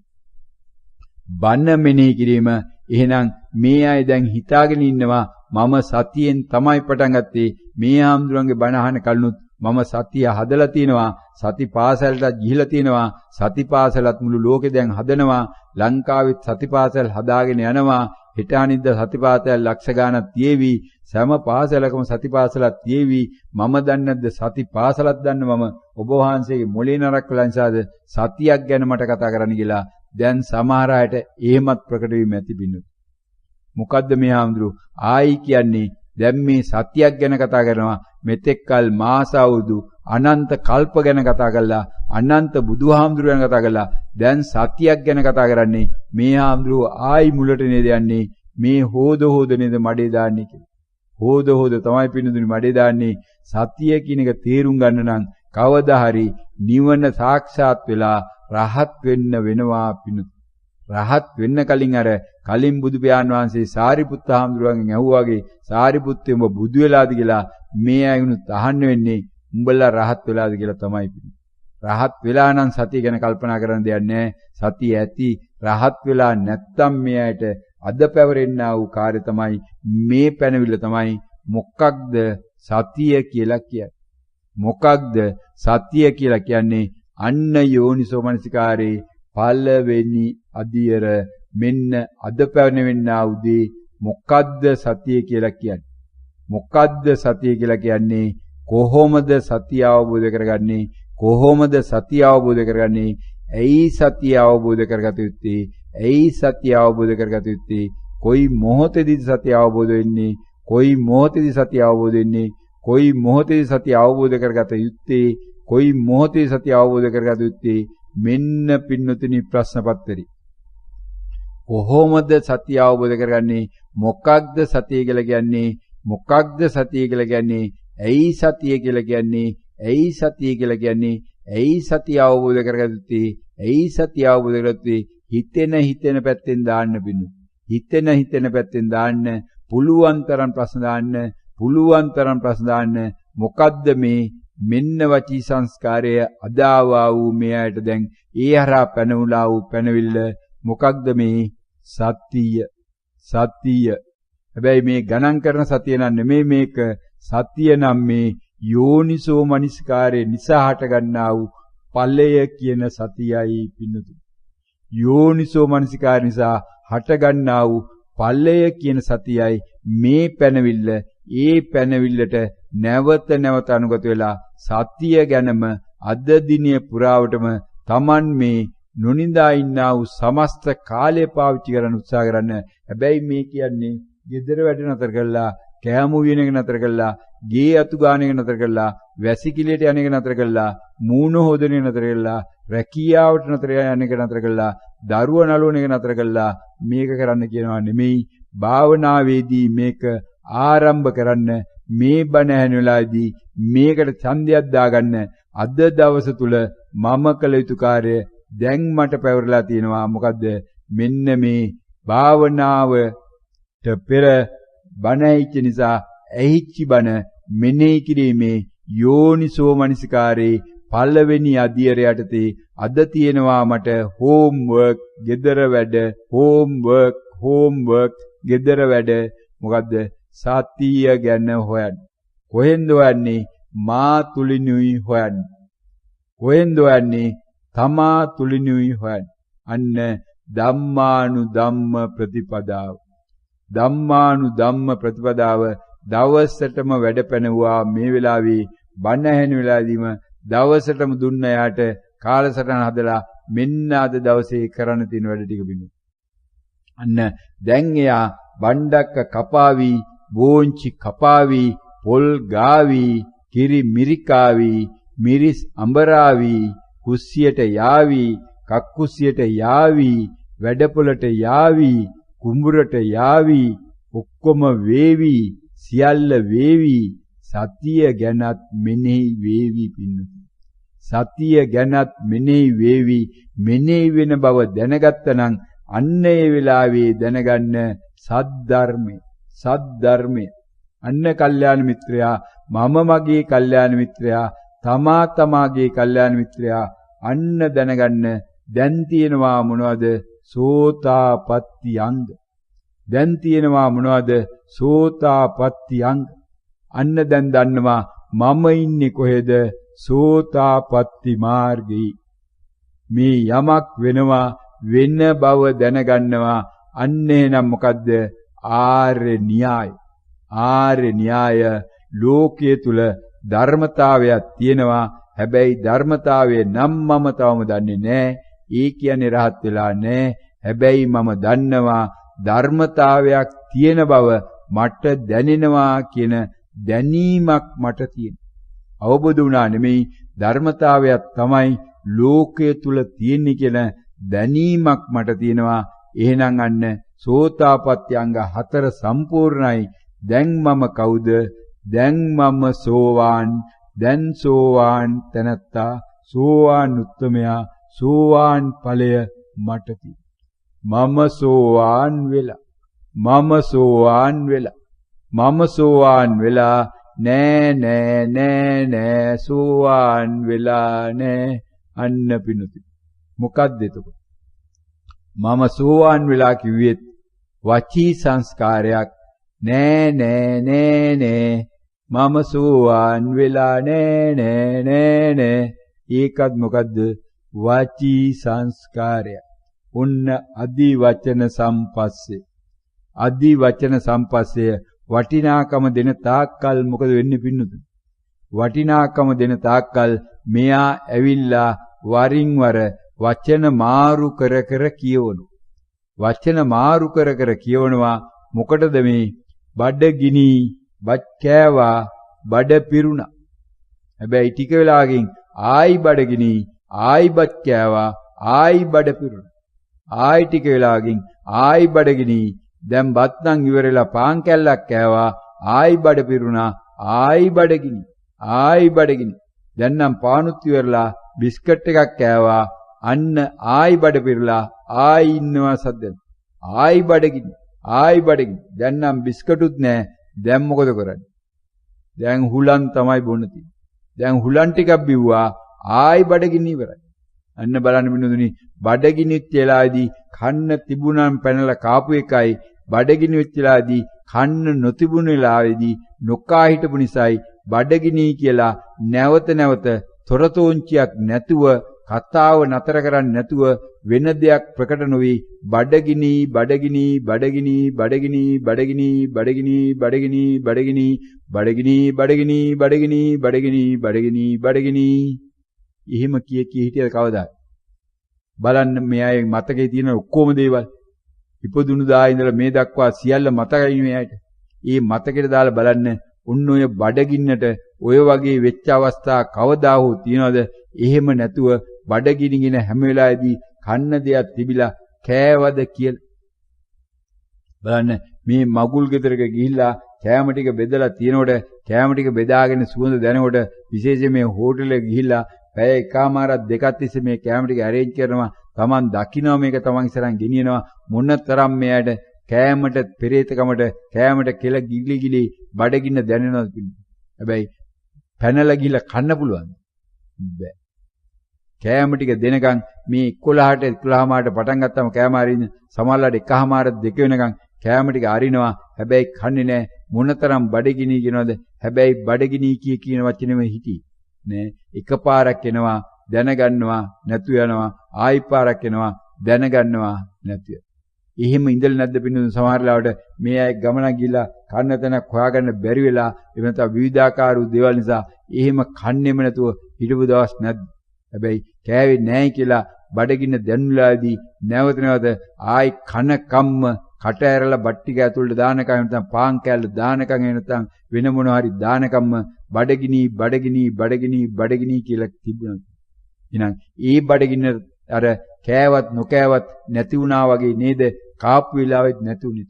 බණ මෙනෙහි කිරීම. එහෙනම් මේ අය දැන් හිතාගෙන ඉන්නවා මම සතියෙන් තමයි පටන් ගත්තේ. මේ ආම්දුරන්ගේ බණ අහන කලනුත් මම සතිය හදලා තිනවා. සති පාසලට ගිහිලා තිනවා. සති පාසලත් මුළු ලෝකෙ දැන් හදනවා. ලංකාවෙත් සති පාසල් හදාගෙන යනවා. හෙට අනිද්දා සති පාසල් ලක්ෂ ගාණක් තියේවි. සෑම පාසලකම සති පාසලක් තියේවි. මම දන්නේ නැද්ද සති පාසලක් දන්න මම ඔබ වහන්සේගේ මොලේ නරක් වෙලා නිසාද සතියක් ගැන මට කතා කරන්න කියලා දැන් සමහර අයට එහෙමත් ප්‍රකට වීම ඇති බින්දුත්. මොකද්ද මේ ආම්දුරු ආයි කියන්නේ? දැන් මේ සතියක් ගැන කතා කරනවා. මෙතෙක්කල් මාස අවුරුදු අනන්ත කල්ප ගැන කතා කළා. අනන්ත බුදුහාමුදුරු ගැන කතා කළා. දැන් සතියක් ගැන කතා කරන්නේ. මේ ආම්දුරු ආයි මුලට නේද යන්නේ? මේ හොද නේද මඩේ දාන්නේ කියලා. හොද තමයි පින්නදුනි මඩේ දාන්නේ. සතිය කියන එක තේරුම් ගන්න නම් කවදා හරි නිවන සාක්ෂාත් වෙලා රහත් වෙන්න වෙනවා පින්නු. රහත් වෙන්න කලින් අර කලින් බුදු පියාණන් වහන්සේ සාරිපුත්ත හාමුදුරුවන්ගෙන් ඇහුවාගේ සාරිපුත්තේ උඹ බුදු වෙලාද කියලා මේ අයුණුත් අහන්න වෙන්නේ උඹලා රහත් වෙලාද කියලා තමයි පින්නු. රහත් වෙලා නම් සතිය ගැන කල්පනා කරන්න දෙයක් නැහැ. සතිය ඇති රහත් වෙලා නැත්තම් මේ අයට අද පැවරෙන්නා වූ කාර්ය තමයි මේ පැනවිල්ල තමයි මොකක්ද සතිය කියලා කියන්නේ. මොකක්ද සතිය කියලා කියන්නේ? අන්න යෝනිසෝ මනසිකාරේ පළවෙනි අදියර මෙන්න අද පැවරෙන්නා උදේ මොකක්ද සතිය කියලා කියන්නේ? මොකක්ද සතිය කියලා කියන්නේ? කොහොමද සතිය අවබෝධ කරගන්නේ? කොහොමද සතිය අවබෝධ කරගන්නේ? ඇයි සතිය අවබෝධ කරගත යුත්තේ? ඇයි සතිය අවබෝධ කරගත යුත්තේ? කොයි මොහොතේදී සතිය අවබෝධ වෙන්නේ? කොයි මොහොතේදී සතිය අවබෝධ වෙන්නේ? කොයි මොහොතේදී සතිය අවබෝධ කරගත යුත්තේ? කොයි මොහොතේ සතිය අවබෝධ කරගත යුත්තේ? මෙන්න පින්නතුනි ප්‍රශ්න පත්‍රය. කොහොමද සතිය අවබෝධ කරගන්නේ? මොකක්ද සතිය කියලා කියන්නේ? මොකක්ද සතිය කියලා කියන්නේ? ඇයි සතිය කියලා කියන්නේ? ඇයි සතිය කියලා කියන්නේ? ඇයි සතිය අවබෝධ කරගත්තේ? ඇයි සතිය අවබෝධ කරගත්තේ? හිතෙන පැත්තෙන් දාන්න පින්නු. හිතෙන පැත්තෙන් දාන්න පුළුවන් තරම් ප්‍රශ්න දාන්න. පුළුවන් තරම් ප්‍රශ්න දාන්න. මොකද්ද මේ මෙන්න වචී සංස්කාරය අදාවා වූ මේ අයට දැන් ඒ හරහා පැනවුලා වූ පැනවිල්ල මොකක්ද මේ? සතිය. හැබැයි මේ ගණන් කරන සතිය නම් නෙමෙයි මේක. සතිය නම් මේ යෝනිසෝ මනසිකාරේ නිසා හට ගන්නා වූ ඵලය කියන සතියයි පින්නතු. යෝනිසෝ මනසිකාර නිසා හට ගන්නා වූ ඵලය කියන සතියයි මේ පැනවිල්ල. ඒ පැනවිල්ලට නැවත අනුගත වෙලා සතිය ගැනම අද දිනේ පුරාවටම Taman මේ නොනිදා ඉන්නා වූ සමස්ත කාලය පාවිච්චි කරන්න උත්සාහ කරන්න. හැබැයි මේ කියන්නේ ගෙදර වැඩ නතර කළා, කෑම උයන එක නතර කළා, ගේ අතු ගාන එක නතර කළා, වැසිකිළියට යන එක නතර කළා, මූණ හොදන එක නතර කළා, රැකියාවට නතර යන එක නතර කළා, දරුවා නළුවන එක නතර කළා. මේක කරන්න කියනවා නෙමෙයි. භාවනාවේදී මේක ආරම්භ කරන්න, මේ බණ ඇහෙන වෙලාවේදී මේකට ඡන්දයක් දාගන්න. අද දවස තුල මම කළ යුතු කාර්යය දැන් මට පැවරලා තියෙනවා. මොකද්ද? මෙන්න මේ භාවනාවට පෙර බණ ඇහිච්ච නිසා ඇහිච්ච බණ මෙනෙහි කිරීමේ යෝනිසෝ මනසිකාරේ පළවෙනි අධියර යටතේ අද තියෙනවා මට හෝම්වර්ක්, gedara වැඩ, හෝම්වර්ක්, gedara වැඩ. මොකද්ද? සතිය ගැන හොයන්න. කොහෙන්ද හොයන්නේ? මා තුලිනුයි හොයන්නේ. කොහෙන්ද හොයන්නේ? තමා තුලිනුයි හොයන්නේ. අන්න ධම්මානුධම්ම ප්‍රතිපදාව. ධම්මානුධම්ම ප්‍රතිපදාව දවසටම වැඩපැනවුවා. මේ වෙලාවේ බණ ඇහෙන වෙලාවදීම දවසටම දුන්න යාට කාලසටහන හදලා මෙන්න අද දවසේ කරන්න තියෙන වැඩ ටික බිනු. අන්න දැන් එයා බණ්ඩක්ක කපාවි, බෝංචි කපාවි, පොල් ගාවි, කිරි මිරිකාවි, මිරිස් අඹරාවි, කුස්සියට යාවි, කක්කුස්සියට යාවි, වැඩපොළට යාවි, කුඹුරට යාවි, ඔක්කොම වේවි, සියල්ල වේවි. සතිය ගැනත් මෙනෙහි වේවි පින්නතුනි. සතිය ගැනත් මෙනෙහි වේවි. මෙනෙහි වෙන බව දැනගත්තනම් අන්න ඒ වෙලාවේ දැනගන්න සද්ධර්මය. අන්න කල්යාණ මිත්‍රයා, මම මගේ කල්යාණ මිත්‍රයා, තමා තමාගේ කල්යාණ මිත්‍රයා. අන්න දැනගන්න දැන් තියෙනවා මොනවද? සෝතාපට්ටි අංග. දැන් තියෙනවා මොනවද? සෝතාපට්ටි අංග. අන්න දැන් දන්නවා මම ඉන්නේ කොහෙද? සෝතාපට්ටි මාර්ගයේ. මේ යමක් වෙනවා වෙන බව දැනගන්නවා. අන්න එහෙනම් මොකද්ද? ආර්ය න්‍යාය. ආර්ය න්‍යාය. ලෝකයේ තුල ධර්මතාවයක් තියෙනවා. හැබැයි ධර්මතාවයේ නම් මම තවම දන්නේ නැහැ. ඒ කියන්නේ රහත් වෙලා නැහැ. හැබැයි මම දන්නවා ධර්මතාවයක් තියෙන බව මට දැනෙනවා කියන දැනීමක් මට තියෙනවා. අවබෝධ වුණා නෙමෙයි, ධර්මතාවයක් තමයි ලෝකයේ තුල තියෙන්නේ කියන දැනීමක් මට තියෙනවා. එහෙනම් අන්න සෝතාපට්ටි අංග 4 සම්පූර්ණයි. දැන් මම කවුද? දැන් මම සෝවාන්. දැන් සෝවාන් තැනැත්තා, සෝවාන් උත්තමයා, සෝවාන් ඵලය මට තියෙනවා. මම සෝවාන් වෙලා නෑ සෝවාන් වෙලා නෑ. අන්න පිණුති. මොකද්ද එතකොට? මම සෝවාන් වෙලා කිව්වෙත් වචී සංස්කාරයක්. නෑ මම සෝවාන් වෙලා නෑ. ඒකත් මොකද්ද? වචී සංස්කාරය. උන්න අදි වචන සම්පස්සේ වටිනාකම දෙන තාක්කල් මොකද වෙන්නේ පින්නතුනි? වටිනාකම දෙන තාක්කල් මෙයා ඇවිල්ලා වරින් වර වචන මාරු කර කියවනවා. වචන මාරු කර කියවනවා. මොකටද මේ? බඩගිනි, බත් කෑවා, බඩ පිරුණා. හැබැයි ටික වෙලාවකින් ආයි බඩගිනි, ආයි බත් කෑවා, ආයි බඩ පිරුණා. ආයි ටික වෙලාවකින් ආයි බඩගිනි. දැන් බත් නම් ඉවරලා පාන් කැල්ලක් කෑවා, ආයි බඩ පිරුණා, ආයි බඩගිනි. දැන් නම් පානුත් ඉවරලා බිස්කට් එකක් කෑවා, අන්න ආයි බඩ පිරලා ආයි ඉන්නවා සද්දෙන්. ආයි බඩගිනි. දැන් නම් බිස්කටුත් නැහැ. දැන් මොකද කරන්නේ? දැන් හුලන් තමයි බොන්න තියෙන්නේ. දැන් හුලන් ටිකක් බිව්වා, ආයි බඩගිනි ඉවරයි. අන්න බලන්න මිනිඳුනි, බඩගිනිත් වෙලාවේදී කන්න තිබුණම් පැනලා කාපු එකයි, බඩගිනි වෙච්ච වෙලාවේදී කන්න නොතිබුණ වෙලාවේදී නොකා හිටපු නිසායි බඩගිනි කියලා නැවත තොරතෝංචියක් නැතුව, කතාව නතර කරන්නේ නැතුව, වෙන දෙයක් ප්‍රකට නොවි බඩගිනි එහෙම කිය හිටියද කවදාද? බලන්න මේ අය මතකේ තියෙන ඔක්කොම දේවල් ඉපදුණු දා ඉඳලා මේ දක්වා සියල්ල මතකයි මේ අයට. ඒ මතකෙට දාලා බලන්න උන් ඔය බඩගින්නට ඔය වගේ වෙච්ච අවස්ථා කවදා හෝ තියනවද? එහෙම නැතුව බඩගිනිගෙන හැම වෙලාවෙදී කන්න දෙයක් තිබිලා කෑවද කියලා බලන්න. මේ මගුල් ගෙදරක ගිහිල්ලා කෑම ටික බෙදලා තියනකොට කෑම ටික බෙදාගෙන සුවඳ දැනකොට විශේෂයෙන් මේ හෝටලෙ ගිහිල්ලා පැය එකමාරක් දෙකක් තිස්සේ මේ කෑම ටික ඇරේන්ජ් කරනවා. Taman දකින්නවා මේක Taman ඉස්සරහන් ගෙනියනවා. මොනතරම් මෙයාට කෑමට පෙරේතකමට කෑමට කෙල ගිගලි ගිලි බඩගින්න දැනෙනවද පිළිගන්න. හැබැයි පැනලා ගිහිල්ලා කන්න පුළුවන්. බෑ. කෑම ටික දෙනකන් මේ 11ට 11මාට පටන් ගත්තාම කෑම අරින්න සමහරවිට එකමාර දෙක වෙනකන් කෑම ටික අරිනවා. හැබැයි කන්නේ නැහැ. මොනතරම් බඩගිනි කියනවද? හැබැයි බඩගිනි කියන වචනේම හිටි නෑ. එකපාරක් එනවා දැනගන්නවා නැතු යනවා. ආයි පාරක් එනවා දැනගන්නවා නැතු. එහෙම ඉඳලා නැද්ද පින්නු සමහර ලාවට මේ අය ගමන ගිහිලා කන්න තැනක් හොයාගන්න බැරි වෙලා එහෙම නැත්නම් විවිධාකාර දේවල් නිසා එහෙම කන්නේම නැතුව හිටපු දවස් නැද්ද? හැබැයි කෑවේ නැහැ කියලා බඩගින්න දැනුලාදී නැවත නැවත ආයි කන කම්ම කට ඇරලා බට්ටික ඇතුළට දානකම් නැත්නම් පාන් කෑල්ල දානකම් නැත්නම් වෙන මොනවා හරි දානකම්ම බඩගිනි කියලා තිබුණා. එහෙනම් ඒ බඩගින්න අර කෑවත් නොකෑවත් නැති වුණා වගේ නේද? කාපු වෙලාවෙත් නැති උනේ.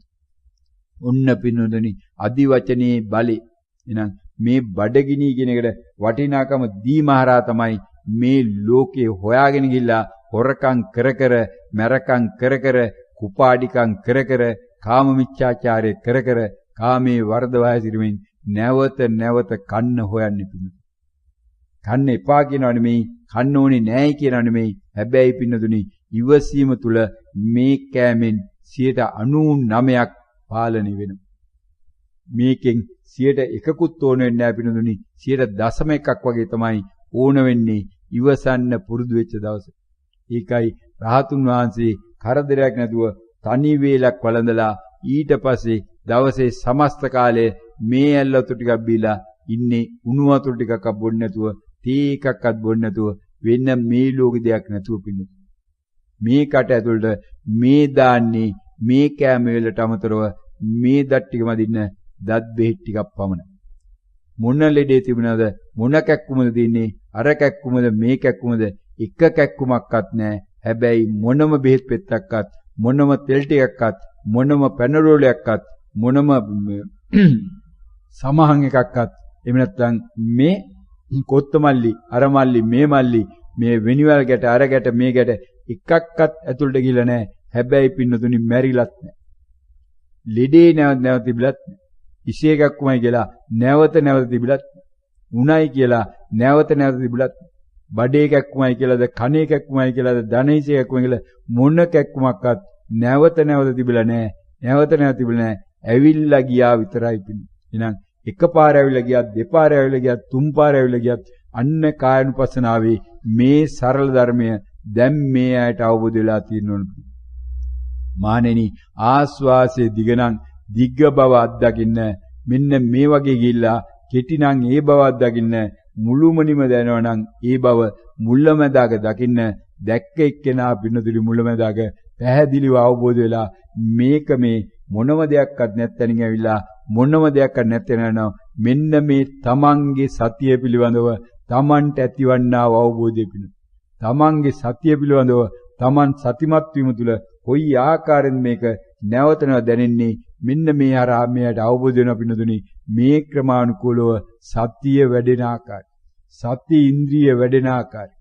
ඔන්න පින්නොදනි අදි වචනේ බලේ. එහෙනම් මේ බඩගිනි කියන එකට වටිනාකම දීමහරා තමයි මේ ලෝකේ හොයාගෙන ගිහිල්ලා හොරකම් කර කර මරකම් කර කර කුපාඩිකම් කර කර කාම මිච්ඡාචාරය කර කර කාමේ වර්ධවය සිටමින් නැවත නැවත කන්න හොයන්නේ පින්නු. කන්න එපා කියනව නෙමෙයි, කන්න ඕනේ නැහැ කියනව නෙමෙයි. හැබැයි පින්නදුනි ඉවසීම තුල මේ කෑමෙන් 99% පාලනය වෙනවා. මේකෙන් 1%කුත් ඕන වෙන්නේ නැහැ පින්නදුනි. 0.1ක් වගේ තමයි ඕන වෙන්නේ ඉවසන්න පුරුදු වෙච්ච දවසේ. ඒකයි රහතුන් වහන්සේ කරදරයක් නැතුව තනි වේලක් වළඳලා ඊට පස්සේ දවසේ සමස්ත කාලය මේ ඇල්ල වතුර ටිකක් බීලා ඉන්නේ උණු වතුර ටිකක් බොන්නේ නැතුව තේ එකක්වත් බොන්නේ නැතුව වෙන මේ ලෝකෙ දෙයක් නැතුව පින්නු. මේකට ඇතුළට මේ දාන්නේ මේ කෑම වලට අමතරව මේ දත් ටික මදින්න දත් බෙහෙත් ටිකක් පමණයි. මොන ලෙඩේ තිබුණාද මොන කැක්කුමද තින්නේ අර කැක්කුමද මේ කැක්කුමද එක කැක්කුමක්වත් නැහැ. හැබැයි මොනම බෙහෙත් පෙත්තක්වත් මොනම තෙල් ටිකක්වත් මොනම පැනරෝලයක්වත් මොනම සමහන් එකක්වත් එහෙම නැත්නම් මේ කොත්තමල්ලි අර මල්ලි මේ මල්ලි මේ වෙනිවල් ගැට අර ගැට මේ ගැට එකක්වත් ඇතුළට ගිහලා නැහැ. හැබැයි පින්නතුනි මැරිලත් නැහැ. ලෙඩේ නැවත තිබිලත් නැහැ. ඉසේ එකක්මයි කියලා නැවත නැවත තිබිලත් උණයි කියලා නැවත නැවත තිබිලත් බඩේ කැක්කුමයි කියලාද කනේ කැක්කුමයි කියලාද ධනේශය කැක්කුමයි කියලා මොන කැක්කුමක්වත් නැවත නැවත තිබිලා නැහැ. නැවත නැවත තිබිලා නැහැ. ඇවිල්ලා ගියා විතරයි පින්නේ. එහෙනම් එකපාර ඇවිල්ලා ගියත් දෙපාර ඇවිල්ලා ගියත් තුන්පාර ඇවිල්ලා ගියත් අන්න කායනුපස්සනාවේ මේ සරල ධර්මය දැන් මේ ඇයට අවබෝධ වෙලා තියෙනවලු. මානෙනි ආස්වාසේ දිගනම් දිග්ග බව අත්දකින්න මෙන්න මේ වගේ ගිහිල්ලා කෙටිනම් ඒ බව අත්දකින්න මුළුමනිම දැනවනම් ඒ බව මුල්ලමදාග දකින්න දැක්ක එක්කෙනා පින්නතුලි මුල්ලමදාග පැහැදිලිව අවබෝධ වෙලා මේක මේ මොනම දෙයක්වත් නැත්තනින් ඇවිල්ලා මොනම දෙයක්වත් නැත්තනන මෙන්න මේ තමන්ගේ සතිය පිළිබඳව තමන්ට ඇතිවන්නා අවබෝධය පිණිස තමන්ගේ සතිය පිළිබඳව තමන් සතිමත් වීම තුළ කොයි ආකාරයෙන් මේක නැවතනව දැනෙන්නේ මෙන්න මේ හරහා මෙයට අවබෝධ වෙන පින්නතුනි මේ ක්‍රමානුකූලව සතිය වැඩෙන ආකාරය සති ඉන්ද්‍රිය වැඩෙන ආකාරය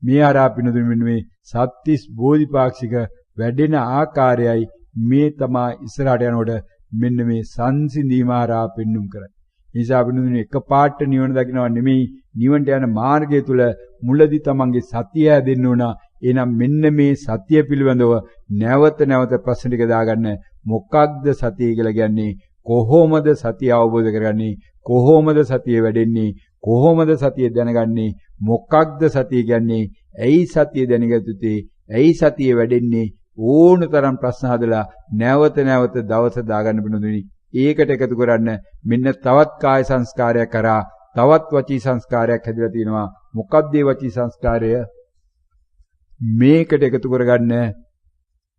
මේ හරහා පින්නතුනි මෙන්න මේ සත්‍තිස් බෝධිපාක්ෂික වැඩෙන ආකාරයයි මේ තමා ඉස්සරහට යනකොට මෙන්න මේ සංසිඳීම හරහා පෙන්눔 කරන්නේ. ඒ නිසා පින්නතුනි එකපාරට නිවන දකින්නව නෙමෙයි නිවන්ට යන මාර්ගය තුල මුලදී තමන්ගේ සතිය හැදෙන්න ඕන. එහෙනම් මෙන්න මේ සතිය පිළිබඳව නැවත නැවත ප්‍රශ්න ටික දාගන්න. මොකක්ද සතිය කියලා කියන්නේ? කොහොමද සතිය අවබෝධ කරගන්නේ? කොහොමද සතිය වැඩෙන්නේ? කොහොමද සතිය දැනගන්නේ? මොකක්ද සතිය කියන්නේ? ඇයි සතිය දැනගත්තේ? ඇයි සතිය වැඩෙන්නේ? ඕනතරම් ප්‍රශ්න හදලා නැවත නැවත දවස දාගන්න බිනුදුනි. ඒකට එකතු කරන්න මෙන්න තවත් කාය සංස්කාරයක් කරා තවත් වචී සංස්කාරයක් හැදලා තියෙනවා. මොකක්ද මේ වචී සංස්කාරය? මේකට එකතු කරගන්න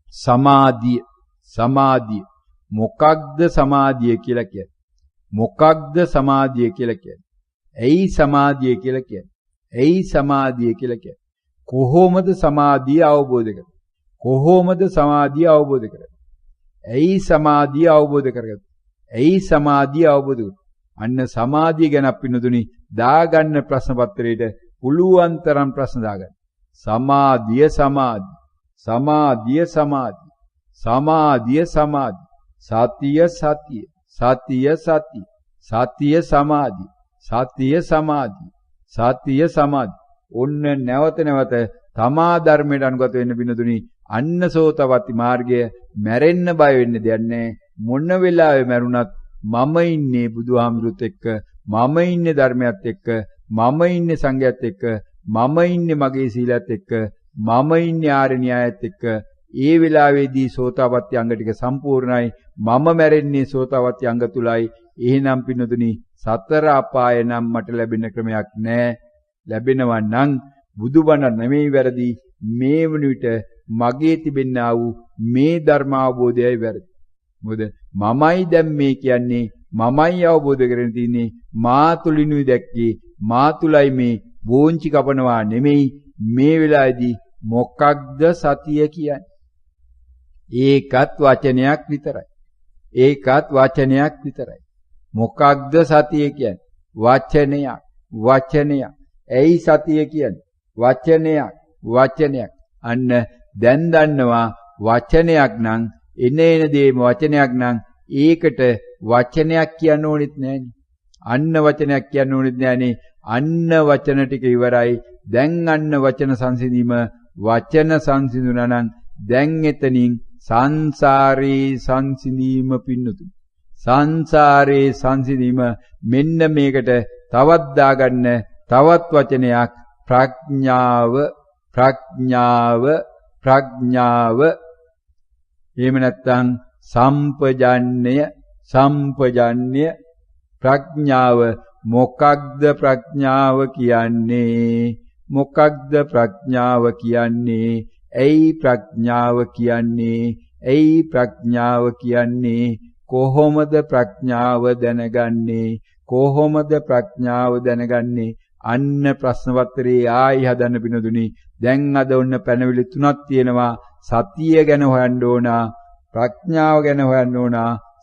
සමාධිය. සමාධිය මොකක්ද සමාධිය කියලා කියන්නේ? මොකක්ද සමාධිය කියලා කියන්නේ? ඇයි සමාධිය කියලා කියන්නේ? ඇයි සමාධිය කියලා කියන්නේ? කොහොමද සමාධිය අවබෝධ කරගන්නේ? කොහොමද සමාධිය අවබෝධ කරගන්නේ? ඇයි සමාධිය අවබෝධ කරගත්තේ? ඇයි සමාධිය අවබෝධ කරගත්තේ? අන්න සමාධිය ගැන පින්නතුනි දාගන්න ප්‍රශ්න පත්‍රයේට පුළුවන් තරම් ප්‍රශ්න දාගන්න. සමාධිය සමාධි. සමාධිය සමාධි. සමාධිය සමාධි. සතිය සතිය. සතිය සතිය. සතිය සමාධි. සතිය සමාධි. සතිය සමාධි. ඔන්න නැවත නැවත තමා ධර්මයට අනුගත වෙන්න පින්නතුනි අන්න සෝතපට්ටි මාර්ගය මැරෙන්න බය වෙන්න දෙයක් නැහැ. මොන වෙලාවෙ මැරුණත් මම ඉන්නේ බුදුහාමුදුරුත් එක්ක, මම ඉන්නේ ධර්මයත් එක්ක, මම ඉන්නේ සංඝයත් එක්ක, මම ඉන්නේ මගේ සීලයත් එක්ක, මම ඉන්නේ ආර්ය න්‍යායත් එක්ක. ඒ වෙලාවේදී සෝතාපට්ටි අංග ටික සම්පූර්ණයි. මම මැරෙන්නේ සෝතාපට්ටි අංග තුලයි. එහෙනම් පින්නතුනි සතර අපාය නම් මට ලැබෙන ක්‍රමයක් නැහැ. ලැබෙනවා නම් බුදුබණ නෙමෙයි වැරදි. මේ වන විට මගේ තිබෙන්නා වූ මේ ධර්ම අවබෝධයයි වැරදි. මොකද මමයි දැන් මේ කියන්නේ, මමයි අවබෝධ කරගෙන තින්නේ, මා තුලිනුයි දැක්කේ, මා තුලයි මේ වෝංචි කපනවා නෙමෙයි. මේ වෙලාවේදී මොකක්ද සතිය කියන්නේ? ඒකත් වචනයක් විතරයි. ඒකත් වචනයක් විතරයි. මොකක්ද සතිය කියන්නේ? වචනයක්. වචනයක්. ඇයි සතිය කියන්නේ? වචනයක්. වචනයක්. අන්න දැන් දන්නවා වචනයක් නම් එන දේම වචනයක් නම් ඒකට වචනයක් කියන්න ඕනෙත් නෑනේ. අන්න වචනයක් කියන්න ඕනෙත් නෑනේ. අන්න වචන ටික ඉවරයි. දැන් අන්න වචන සංසිඳීම වචන සංසිඳුණා නම් දැන් එතනින් සංසාරේ සංසිඳීම පින්නතුනි. සංසාරේ සංසිඳීම මෙන්න මේකට තවත් දාගන්න තවත් වචනයක් ප්‍රඥාව. ප්‍රඥාව. ප්‍රඥාව. එහෙම නැත්නම් සම්පජන්ණය. සම්පජන්ණය. ප්‍රඥාව. මොකක්ද ප්‍රඥාව කියන්නේ? මොකක්ද ප්‍රඥාව කියන්නේ? ඇයි ප්‍රඥාව කියන්නේ? ඇයි ප්‍රඥාව කියන්නේ? කොහොමද ප්‍රඥාව දැනගන්නේ? කොහොමද ප්‍රඥාව දැනගන්නේ? අන්න ප්‍රශ්න පත්‍රයේ ආයි හදන්න පිනදුනි. දැන් අද ඔන්න පැනවිලි තුනක් තියෙනවා. සතිය ගැන හොයන්න ඕන, ප්‍රඥාව ගැන හොයන්න ඕන,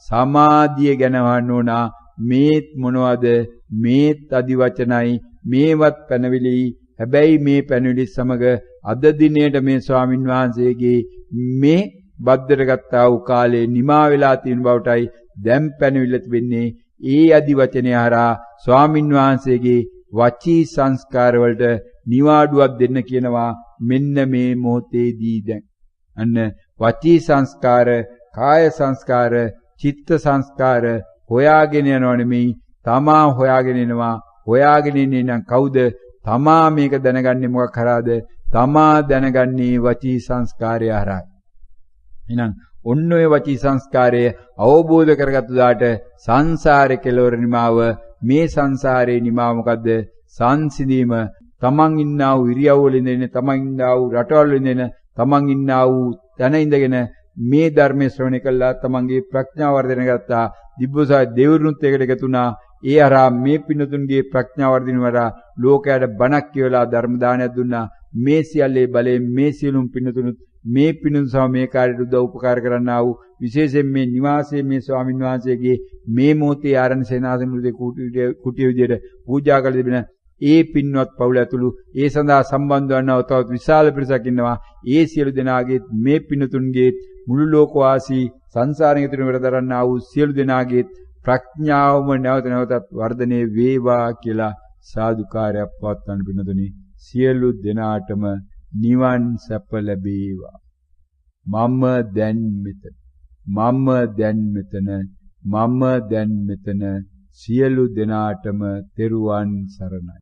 සමාධිය ගැන හොයන්න ඕන. මේත් මොනවද? මේත් අදි වචනයි. මේවත් පැනවිලි. හැබැයි මේ පැනවිලි සමග අද දිනේට මේ ස්වාමින් වහන්සේගේ මේ බද්දට ගත්තා වූ කාලේ නිමා වෙලා තියෙන බවටයි දැන් පැනවිල්ල තිබෙන්නේ. ඒ අදි වචනය හරහා ස්වාමින් වහන්සේගේ වචී සංස්කාර වලට නිවාඩුවක් දෙන්න කියනවා මෙන්න මේ මොහොතේදී දැන්. අන්න වචී සංස්කාර, කාය සංස්කාර, චිත්ත සංස්කාර හොයාගෙන යනව නෙමෙයි, තමා හොයාගෙන එනවා. හොයාගෙන ඉන්නේ නම් කවුද? තමා මේක දැනගන්නේ මොකක් හරහාද? තමා දැනගන්නේ වචී සංස්කාරය හරහා. එහෙනම් ඔන්න ඔය වචී සංස්කාරය අවබෝධ කරගත්තු දාට සංසාරේ කෙලවර නිමාව. මේ සංසාරේ නිමාව මොකද්ද? සංසිඳීම. තමන් ඉන්නා වූ ඉරියව් වල ඉඳගෙන, තමන් ඉන්නා වූ රටවල් වල ඉඳගෙන, තමන් ඉන්නා වූ තැන ඉඳගෙන මේ ධර්මයේ ශ්‍රවණය කළා. තමන්ගේ ප්‍රඥාව වර්ධනය කරගත්තා. දිබ්බසාය දෙවිවරුන්ත් එකට එකතුණා. ඒ හරහා මේ පින්නතුන්ගේ ප්‍රඥාව වර්ධනය වඩා ලෝකයට බණක් කියවලා ධර්ම දානයක් දුන්නා. මේ සියල්ලේ බලයෙන් මේ සියලුම පින්නතුනුත් මේ පිනුම් සම මේ කාර්යයට උදව් උපකාර කරන්නා වූ විශේෂයෙන් මේ නිවාසයේ මේ ස්වාමින් වහන්සේගේ මේ මොහොතේ ආරණ සේනාසන උදේ කුටිය විදියට පූජා කළ තිබෙන ඒ පින්වත් පවුල ඇතුළු ඒ සඳහා සම්බන්ධ වන්නව තවත් විශාල පිරිසක් ඉන්නවා. ඒ සියලු දෙනාගේ මේ පින්නතුන්ගේ මුළු ලෝකවාසී සංසාරයෙන් ඉතුරු වෙර දරන්නා වූ සියලු දෙනාගේ ප්‍රඥාවම නැවත නැවතත් වර්ධනය වේවා කියලා සාදුකාරයක් පවත්වන්න පින්නතුනි. සියලු දෙනාටම නිවන් සැප ලැබේවා. මම දැන් මෙතන. මම දැන් මෙතන. මම දැන් මෙතන. සියලු දෙනාටම තෙරුවන් සරණයි.